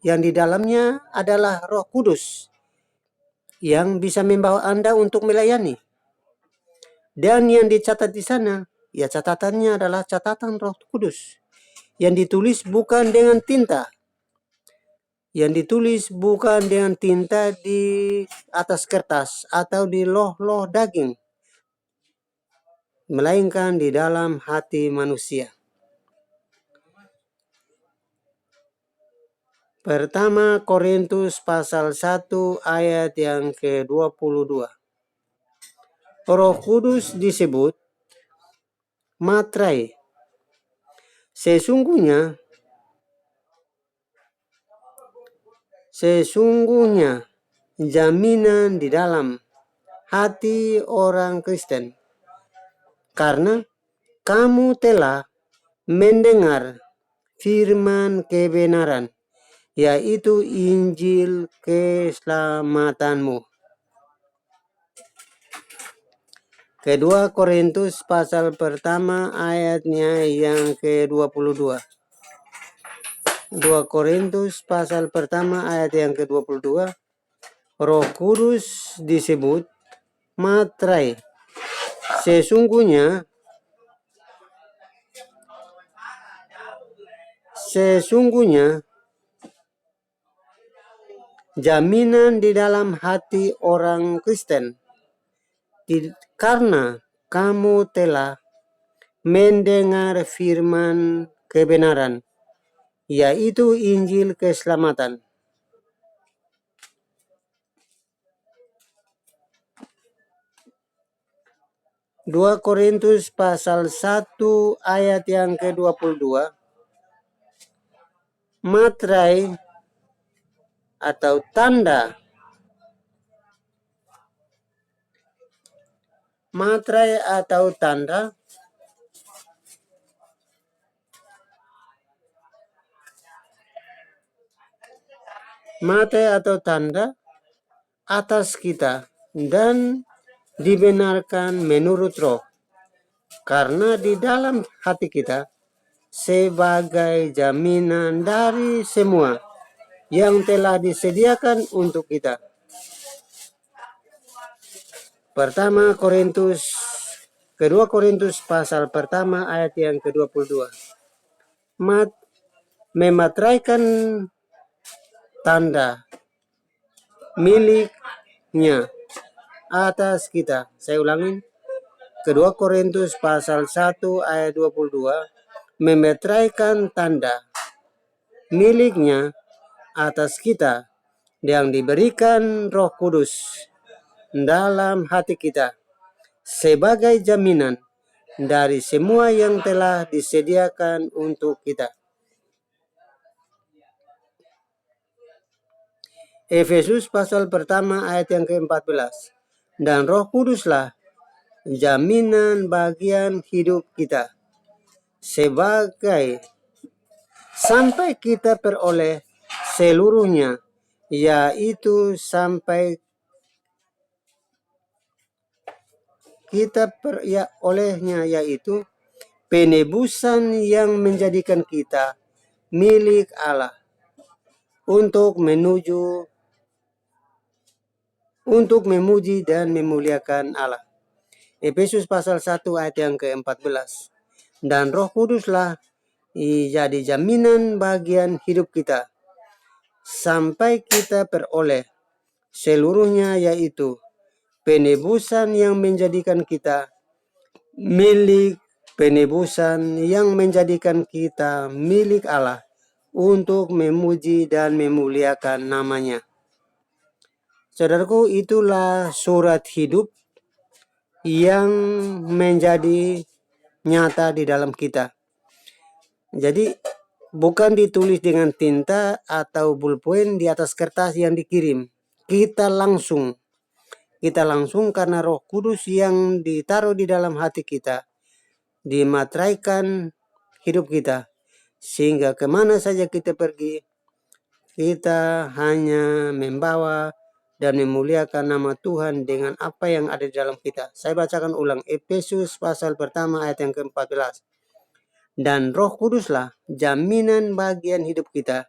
yang di dalamnya adalah Roh Kudus yang bisa membawa Anda untuk melayani. Dan yang dicatat di sana, ya catatannya adalah catatan Roh Kudus. Yang ditulis bukan dengan tinta. Yang ditulis bukan dengan tinta di atas kertas atau di loh-loh daging, melainkan di dalam hati manusia. Pertama Korintus pasal 1 ayat yang ke-22. Roh Kudus disebut matrai. Sesungguhnya jaminan di dalam hati orang Kristen. Karena kamu telah mendengar firman kebenaran, yaitu Injil keselamatanmu. Kedua Korintus pasal pertama ayatnya yang ke-22. 2 Korintus pasal pertama ayat yang ke-22. Roh Kudus disebut matrai. Sesungguhnya jaminan di dalam hati orang Kristen. Karena kamu telah mendengar firman kebenaran, yaitu Injil keselamatan. 2 Korintus pasal 1 ayat yang ke-22. Materai atau tanda. Materai atau tanda atas kita dan dibenarkan menurut roh. Karena di dalam hati kita sebagai jaminan dari semua yang telah disediakan untuk kita. Kedua Korintus pasal pertama ayat yang ke-22. Memateraikan tanda miliknya atas kita. Saya ulangi. Kedua Korintus pasal 1 ayat 22. Memeteraikan tanda miliknya atas kita yang diberikan Roh Kudus dalam hati kita sebagai jaminan dari semua yang telah disediakan untuk kita. Efesus pasal pertama ayat yang ke-14. Dan Roh Kuduslah jaminan bagian hidup kita sebagai sampai kita peroleh seluruhnya, yaitu sampai kita olehnya, yaitu penebusan yang menjadikan kita milik Allah untuk memuji dan memuliakan Allah. Efesus pasal 1 ayat yang ke-14. Dan Roh Kuduslah jadi jaminan bagian hidup kita sampai kita peroleh seluruhnya, yaitu penebusan yang menjadikan kita milik Allah untuk memuji dan memuliakan namanya. Saudaraku, itulah surat hidup yang menjadi nyata di dalam kita. Jadi bukan ditulis dengan tinta atau pulpen di atas kertas yang dikirim. Kita langsung karena Roh Kudus yang ditaruh di dalam hati kita, dimateraikan hidup kita, sehingga kemana saja kita pergi, kita hanya membawa dan memuliakan nama Tuhan dengan apa yang ada di dalam kita. Saya bacakan ulang, Efesus pasal pertama ayat yang ke-14. Dan Roh Kuduslah jaminan bagian hidup kita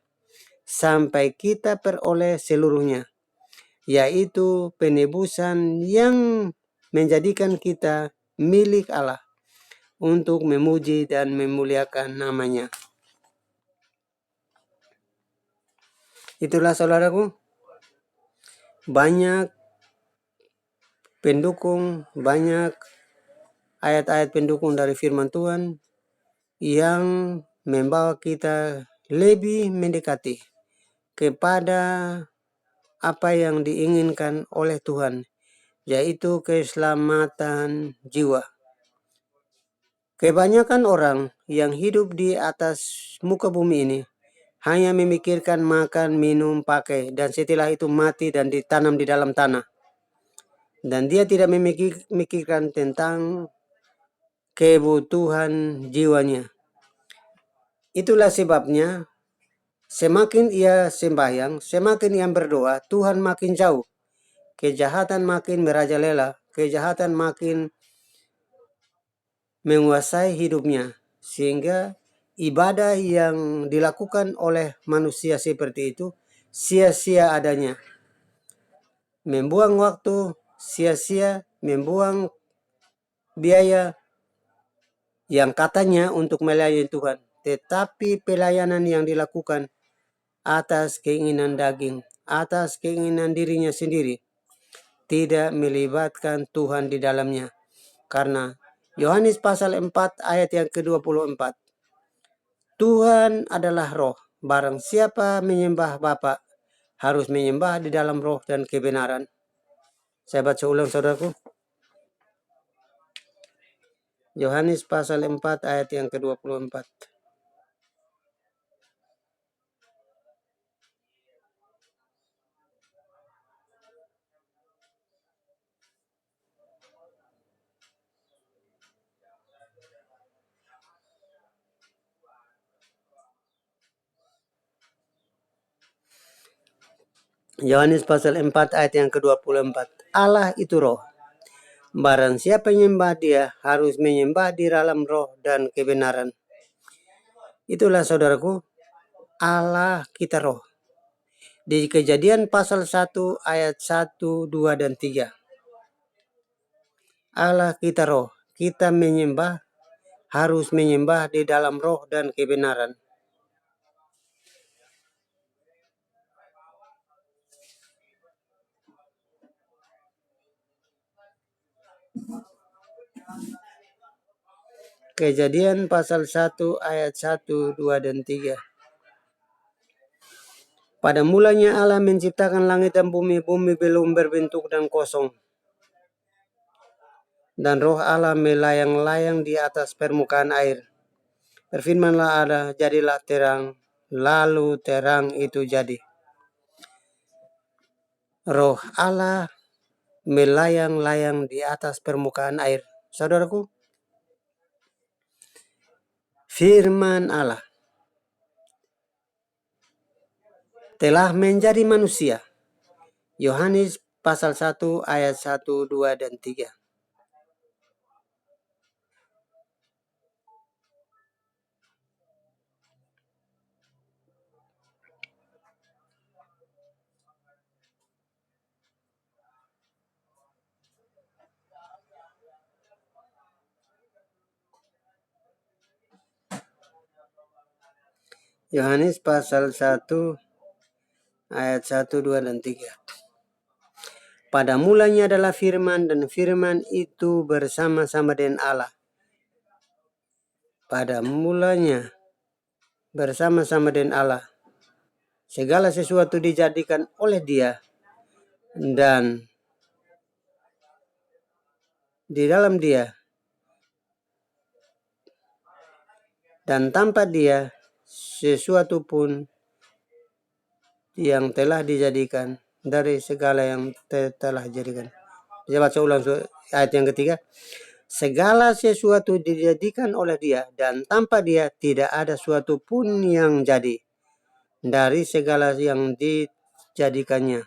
sampai kita peroleh seluruhnya, yaitu penebusan yang menjadikan kita milik Allah untuk memuji dan memuliakan namanya. Itulah saudaraku, banyak ayat-ayat pendukung dari firman Tuhan yang membawa kita lebih mendekati kepada apa yang diinginkan oleh Tuhan, yaitu keselamatan jiwa. Kebanyakan orang yang hidup di atas muka bumi ini hanya memikirkan makan, minum, pakai, dan setelah itu mati dan ditanam di dalam tanah. Dan dia tidak memikirkan tentang kebutuhan jiwanya. Itulah sebabnya semakin ia sembahyang, semakin ia berdoa, Tuhan makin jauh. Kejahatan makin merajalela, kejahatan makin menguasai hidupnya, sehingga ibadah yang dilakukan oleh manusia seperti itu sia-sia adanya. Membuang waktu sia-sia, membuang biaya yang katanya untuk melayani Tuhan, tetapi pelayanan yang dilakukan atas keinginan daging, atas keinginan dirinya sendiri, tidak melibatkan Tuhan di dalamnya. Karena Yohanes pasal 4 ayat yang ke-24, Tuhan adalah roh, barang siapa menyembah Bapa harus menyembah di dalam roh dan kebenaran. Saya baca ulang saudaraku. Yohanes pasal 4 ayat yang ke-24. Yohanes pasal 4 ayat yang ke-24. Allah itu roh. Barang siapa menyembah dia harus menyembah di dalam roh dan kebenaran. Itulah saudaraku, Allah kita roh. Di Kejadian pasal 1 ayat 1, 2, dan 3. Allah kita roh. Kita menyembah, harus menyembah di dalam roh dan kebenaran. Kejadian pasal 1 ayat 1, 2, dan 3. Pada mulanya Allah menciptakan langit dan bumi, bumi belum berbentuk dan kosong. Dan roh Allah melayang-layang di atas permukaan air. Berfirmanlah Allah, jadilah terang, lalu terang itu jadi. Roh Allah melayang-layang di atas permukaan air. Saudaraku, firman Allah telah menjadi manusia. Yohanes pasal 1 ayat 1, 2, dan 3. Yohanes pasal 1 ayat 1, 2, dan 3. Pada mulanya adalah firman, dan firman itu bersama-sama dengan Allah. Pada mulanya bersama-sama dengan Allah. Segala sesuatu dijadikan oleh Dia, dan di dalam Dia, dan tanpa Dia sesuatu pun yang telah dijadikan dari segala yang telah dijadikan. Saya baca ulang ayat yang ketiga. Segala sesuatu dijadikan oleh Dia, dan tanpa Dia tidak ada suatu pun yang jadi dari segala yang dijadikannya.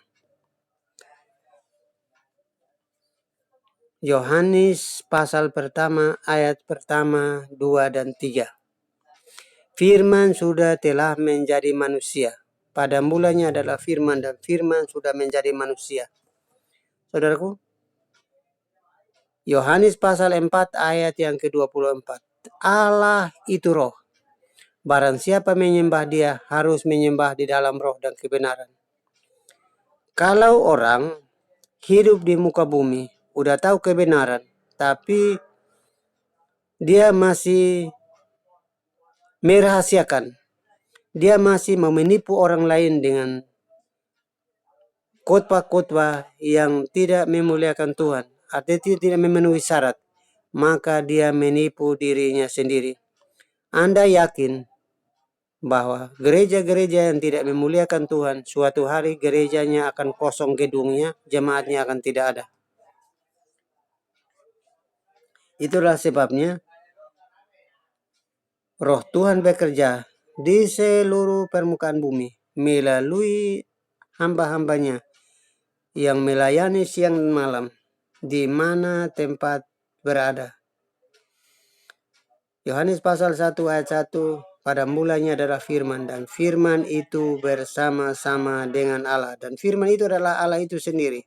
Yohanes pasal pertama ayat pertama, 2, dan 3. Firman sudah telah menjadi manusia. Pada mulanya adalah firman, dan firman sudah menjadi manusia. Saudaraku, Yohanes pasal 4 ayat yang ke-24. Allah itu roh. Barang siapa menyembah Dia harus menyembah di dalam roh dan kebenaran. Kalau orang hidup di muka bumi udah tahu kebenaran, tapi dia masih merahasiakan, dia masih menipu orang lain dengan khotbah-khotbah yang tidak memuliakan Tuhan, artinya tidak memenuhi syarat, maka dia menipu dirinya sendiri. Anda yakin bahwa gereja-gereja yang tidak memuliakan Tuhan, suatu hari gerejanya akan kosong gedungnya, jemaatnya akan tidak ada. Itulah sebabnya Roh Tuhan bekerja di seluruh permukaan bumi melalui hamba-hambanya yang melayani siang dan malam di mana tempat berada. Yohanes pasal 1 ayat 1, pada mulanya adalah firman, dan firman itu bersama-sama dengan Allah, dan firman itu adalah Allah itu sendiri.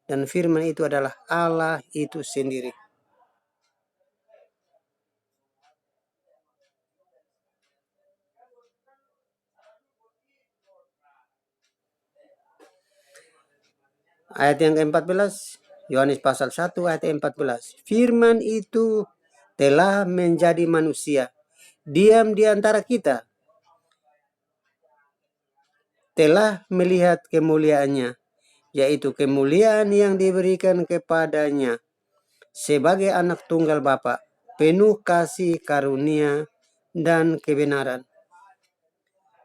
Dan firman itu adalah Allah itu sendiri. Ayat yang ke-14, Yohanes pasal 1 ayat 14. Firman itu telah menjadi manusia, diam di antara kita, telah melihat kemuliaannya, yaitu kemuliaan yang diberikan kepadanya sebagai anak tunggal Bapa, penuh kasih karunia dan kebenaran.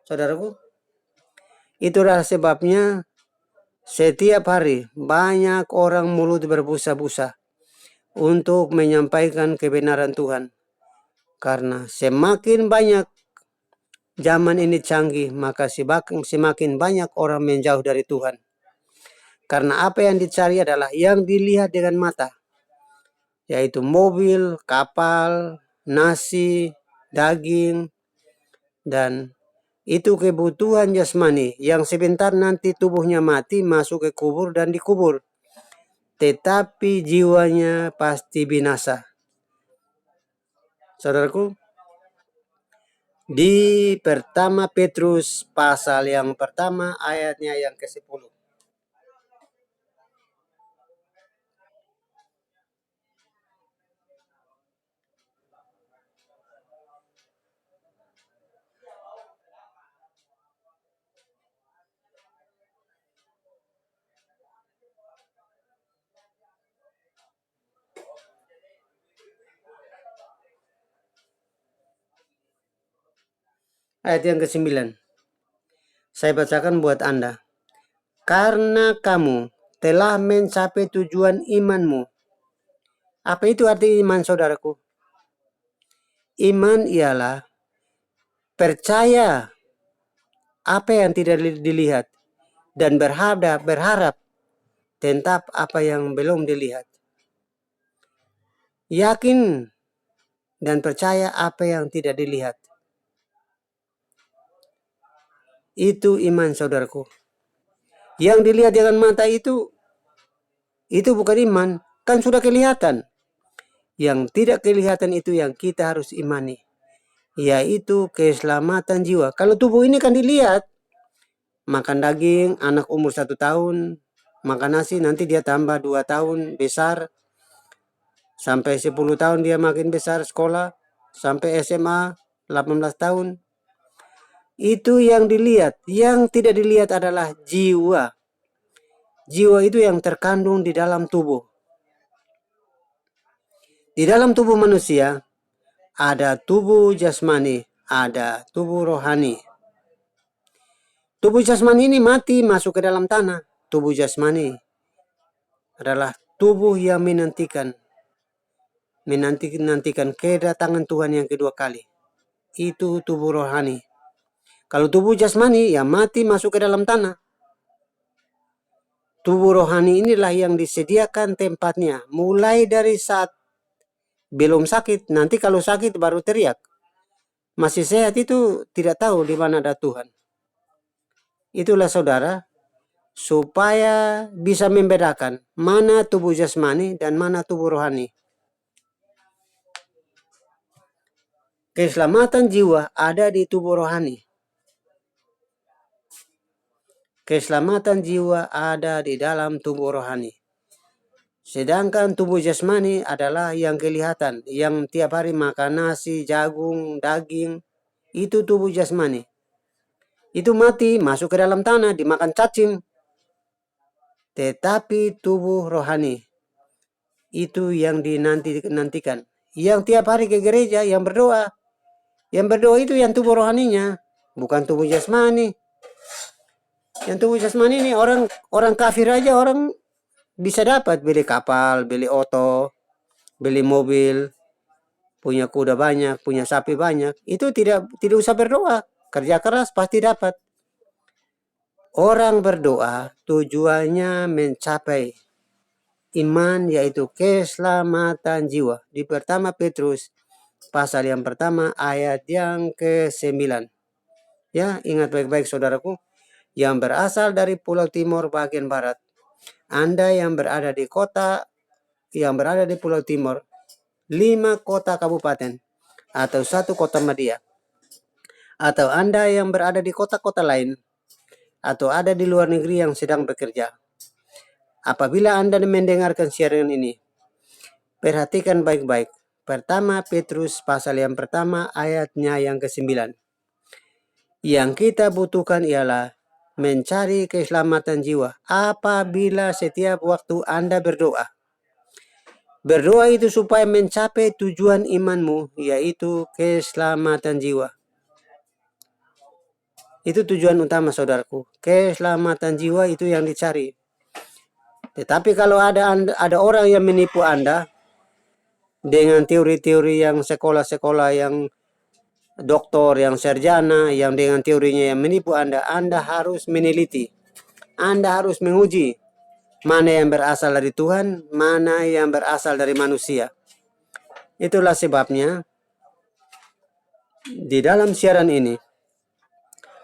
Saudaraku, itulah sebabnya setiap hari banyak orang mulut berbusa-busa untuk menyampaikan kebenaran Tuhan. Karena semakin banyak zaman ini canggih, maka semakin banyak orang menjauh dari Tuhan. Karena apa yang dicari adalah yang dilihat dengan mata, yaitu mobil, kapal, nasi, daging, dan itu kebutuhan jasmani yang sebentar nanti tubuhnya mati, masuk ke kubur dan dikubur. Tetapi jiwanya pasti binasa. Saudaraku, di pertama Petrus pasal yang pertama ayatnya yang ke-10. Ayat yang ke-9. Saya bacakan buat Anda. Karena kamu telah mencapai tujuan imanmu. Apa itu arti iman, saudaraku? Iman ialah percaya apa yang tidak dilihat dan berharap tentang apa yang belum dilihat. Yakin dan percaya apa yang tidak dilihat. Itu iman, saudaraku. Yang dilihat dengan mata itu bukan iman, kan sudah kelihatan. Yang tidak kelihatan itu yang kita harus imani, yaitu keselamatan jiwa. Kalau tubuh ini kan dilihat, makan daging, anak umur 1 tahun, makan nasi, nanti dia tambah 2 tahun, besar, sampai 10 tahun dia makin besar sekolah, sampai SMA 18 tahun. Itu yang dilihat. Yang tidak dilihat adalah jiwa. Jiwa itu yang terkandung di dalam tubuh. Di dalam tubuh manusia ada tubuh jasmani, ada tubuh rohani. Tubuh jasmani ini mati, masuk ke dalam tanah. Tubuh jasmani adalah tubuh yang menantikan kedatangan Tuhan yang kedua kali. Itu tubuh rohani. Kalau tubuh jasmani ya mati, masuk ke dalam tanah. Tubuh rohani inilah yang disediakan tempatnya, mulai dari saat belum sakit. Nanti kalau sakit baru teriak. Masih sehat itu tidak tahu di mana ada Tuhan. Itulah saudara, supaya bisa membedakan mana tubuh jasmani dan mana tubuh rohani. Keselamatan jiwa ada di tubuh rohani. Keselamatan jiwa ada di dalam tubuh rohani. Sedangkan tubuh jasmani adalah yang kelihatan, yang tiap hari makan nasi, jagung, daging, itu tubuh jasmani. Itu mati, masuk ke dalam tanah, dimakan cacing. Tetapi tubuh rohani, itu yang dinantikan. Yang tiap hari ke gereja, yang berdoa. Yang berdoa itu yang tubuh rohaninya, bukan tubuh jasmani. Yang tubuh jasmani ini orang kafir aja orang bisa dapat beli kapal, beli oto, beli mobil, punya kuda banyak, punya sapi banyak. Itu tidak usah berdoa, kerja keras pasti dapat. Orang berdoa tujuannya mencapai iman, yaitu keselamatan jiwa. Di pertama Petrus pasal yang pertama ayat yang ke-9. Ya, ingat baik-baik saudaraku, yang berasal dari Pulau Timur bagian barat. Anda yang berada di Pulau Timur, 5 kota kabupaten atau 1 kota media, atau Anda yang berada di kota-kota lain atau ada di luar negeri yang sedang bekerja. Apabila Anda mendengarkan siaran ini, perhatikan baik-baik. Pertama Petrus pasal yang pertama ayatnya yang ke-9. Yang kita butuhkan ialah mencari keselamatan jiwa apabila setiap waktu Anda berdoa. Berdoa itu supaya mencapai tujuan imanmu, yaitu keselamatan jiwa. Itu tujuan utama saudaraku. Keselamatan jiwa itu yang dicari. Tetapi kalau ada orang yang menipu Anda dengan teori-teori yang sekolah-sekolah yang doktor, yang sarjana, yang dengan teorinya yang menipu Anda harus meneliti. Anda harus menguji mana yang berasal dari Tuhan, mana yang berasal dari manusia. Itulah sebabnya di dalam siaran ini,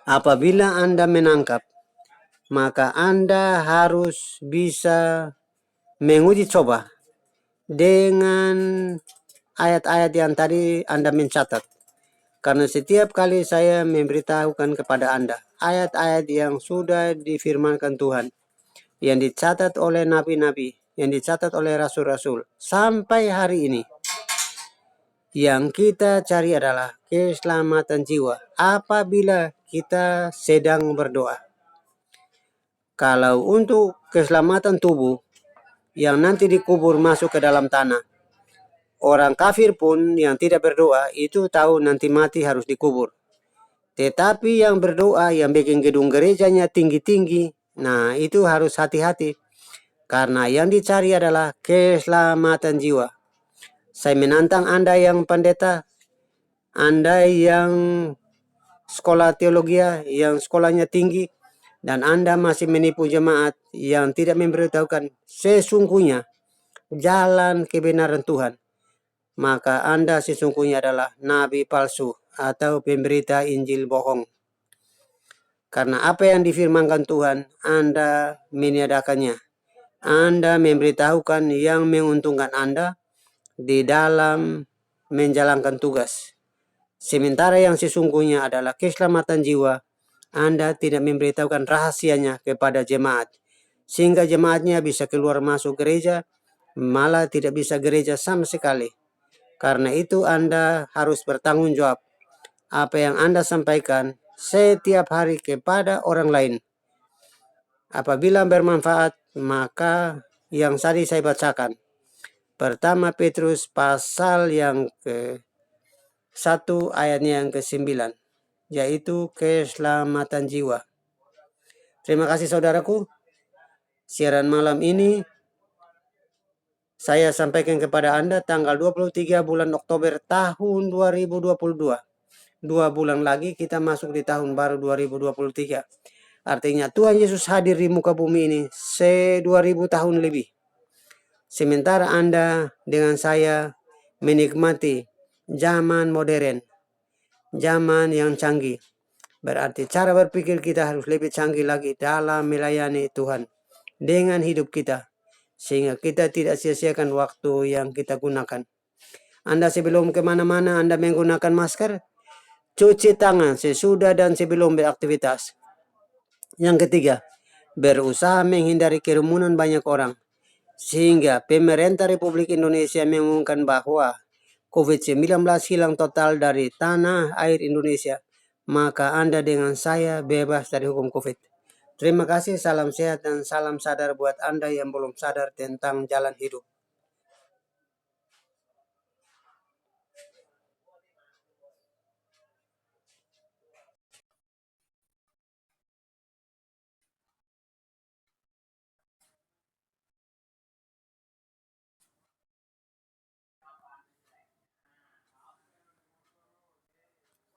apabila Anda menangkap, maka Anda harus bisa menguji coba dengan ayat-ayat yang tadi Anda mencatat. Karena setiap kali saya memberitahukan kepada Anda ayat-ayat yang sudah difirmankan Tuhan, yang dicatat oleh nabi-nabi, yang dicatat oleh rasul-rasul, sampai hari ini, yang kita cari adalah keselamatan jiwa apabila kita sedang berdoa. Kalau untuk keselamatan tubuh yang nanti dikubur masuk ke dalam tanah, orang kafir pun yang tidak berdoa itu tahu nanti mati harus dikubur. Tetapi yang berdoa, yang bikin gedung gerejanya tinggi-tinggi, nah itu harus hati-hati. Karena yang dicari adalah keselamatan jiwa. Saya menantang Anda yang pendeta, Anda yang sekolah teologi, yang sekolahnya tinggi, dan Anda masih menipu jemaat yang tidak memberitahukan sesungguhnya jalan kebenaran Tuhan. Maka Anda sesungguhnya adalah nabi palsu atau pemberita Injil bohong. Karena apa yang difirmankan Tuhan, Anda meniadakannya. Anda memberitahukan yang menguntungkan Anda di dalam menjalankan tugas. Sementara yang sesungguhnya adalah keselamatan jiwa, Anda tidak memberitahukan rahasianya kepada jemaat. Sehingga jemaatnya bisa keluar masuk gereja, malah tidak bisa gereja sama sekali. Karena itu Anda harus bertanggung jawab apa yang Anda sampaikan setiap hari kepada orang lain. Apabila bermanfaat, maka yang tadi saya bacakan. Pertama Petrus pasal yang ke-1 ayatnya yang ke-9, yaitu keselamatan jiwa. Terima kasih saudaraku. Siaran malam ini saya sampaikan kepada Anda tanggal 23 bulan Oktober tahun 2022. 2 bulan lagi kita masuk di tahun baru 2023. Artinya Tuhan Yesus hadir di muka bumi ini 2000 tahun lebih. Sementara Anda dengan saya menikmati zaman modern, zaman yang canggih. Berarti cara berpikir kita harus lebih canggih lagi dalam melayani Tuhan dengan hidup kita. Sehingga kita tidak sia-siakan waktu yang kita gunakan. Anda sebelum kemana-mana Anda menggunakan masker, cuci tangan sesudah dan sebelum beraktivitas. Yang ketiga, berusaha menghindari kerumunan banyak orang. Sehingga pemerintah Republik Indonesia mengumumkan bahwa COVID-19 hilang total dari tanah air Indonesia. Maka Anda dengan saya bebas dari hukum COVID. Terima kasih, salam sehat dan salam sadar buat Anda yang belum sadar tentang jalan hidup.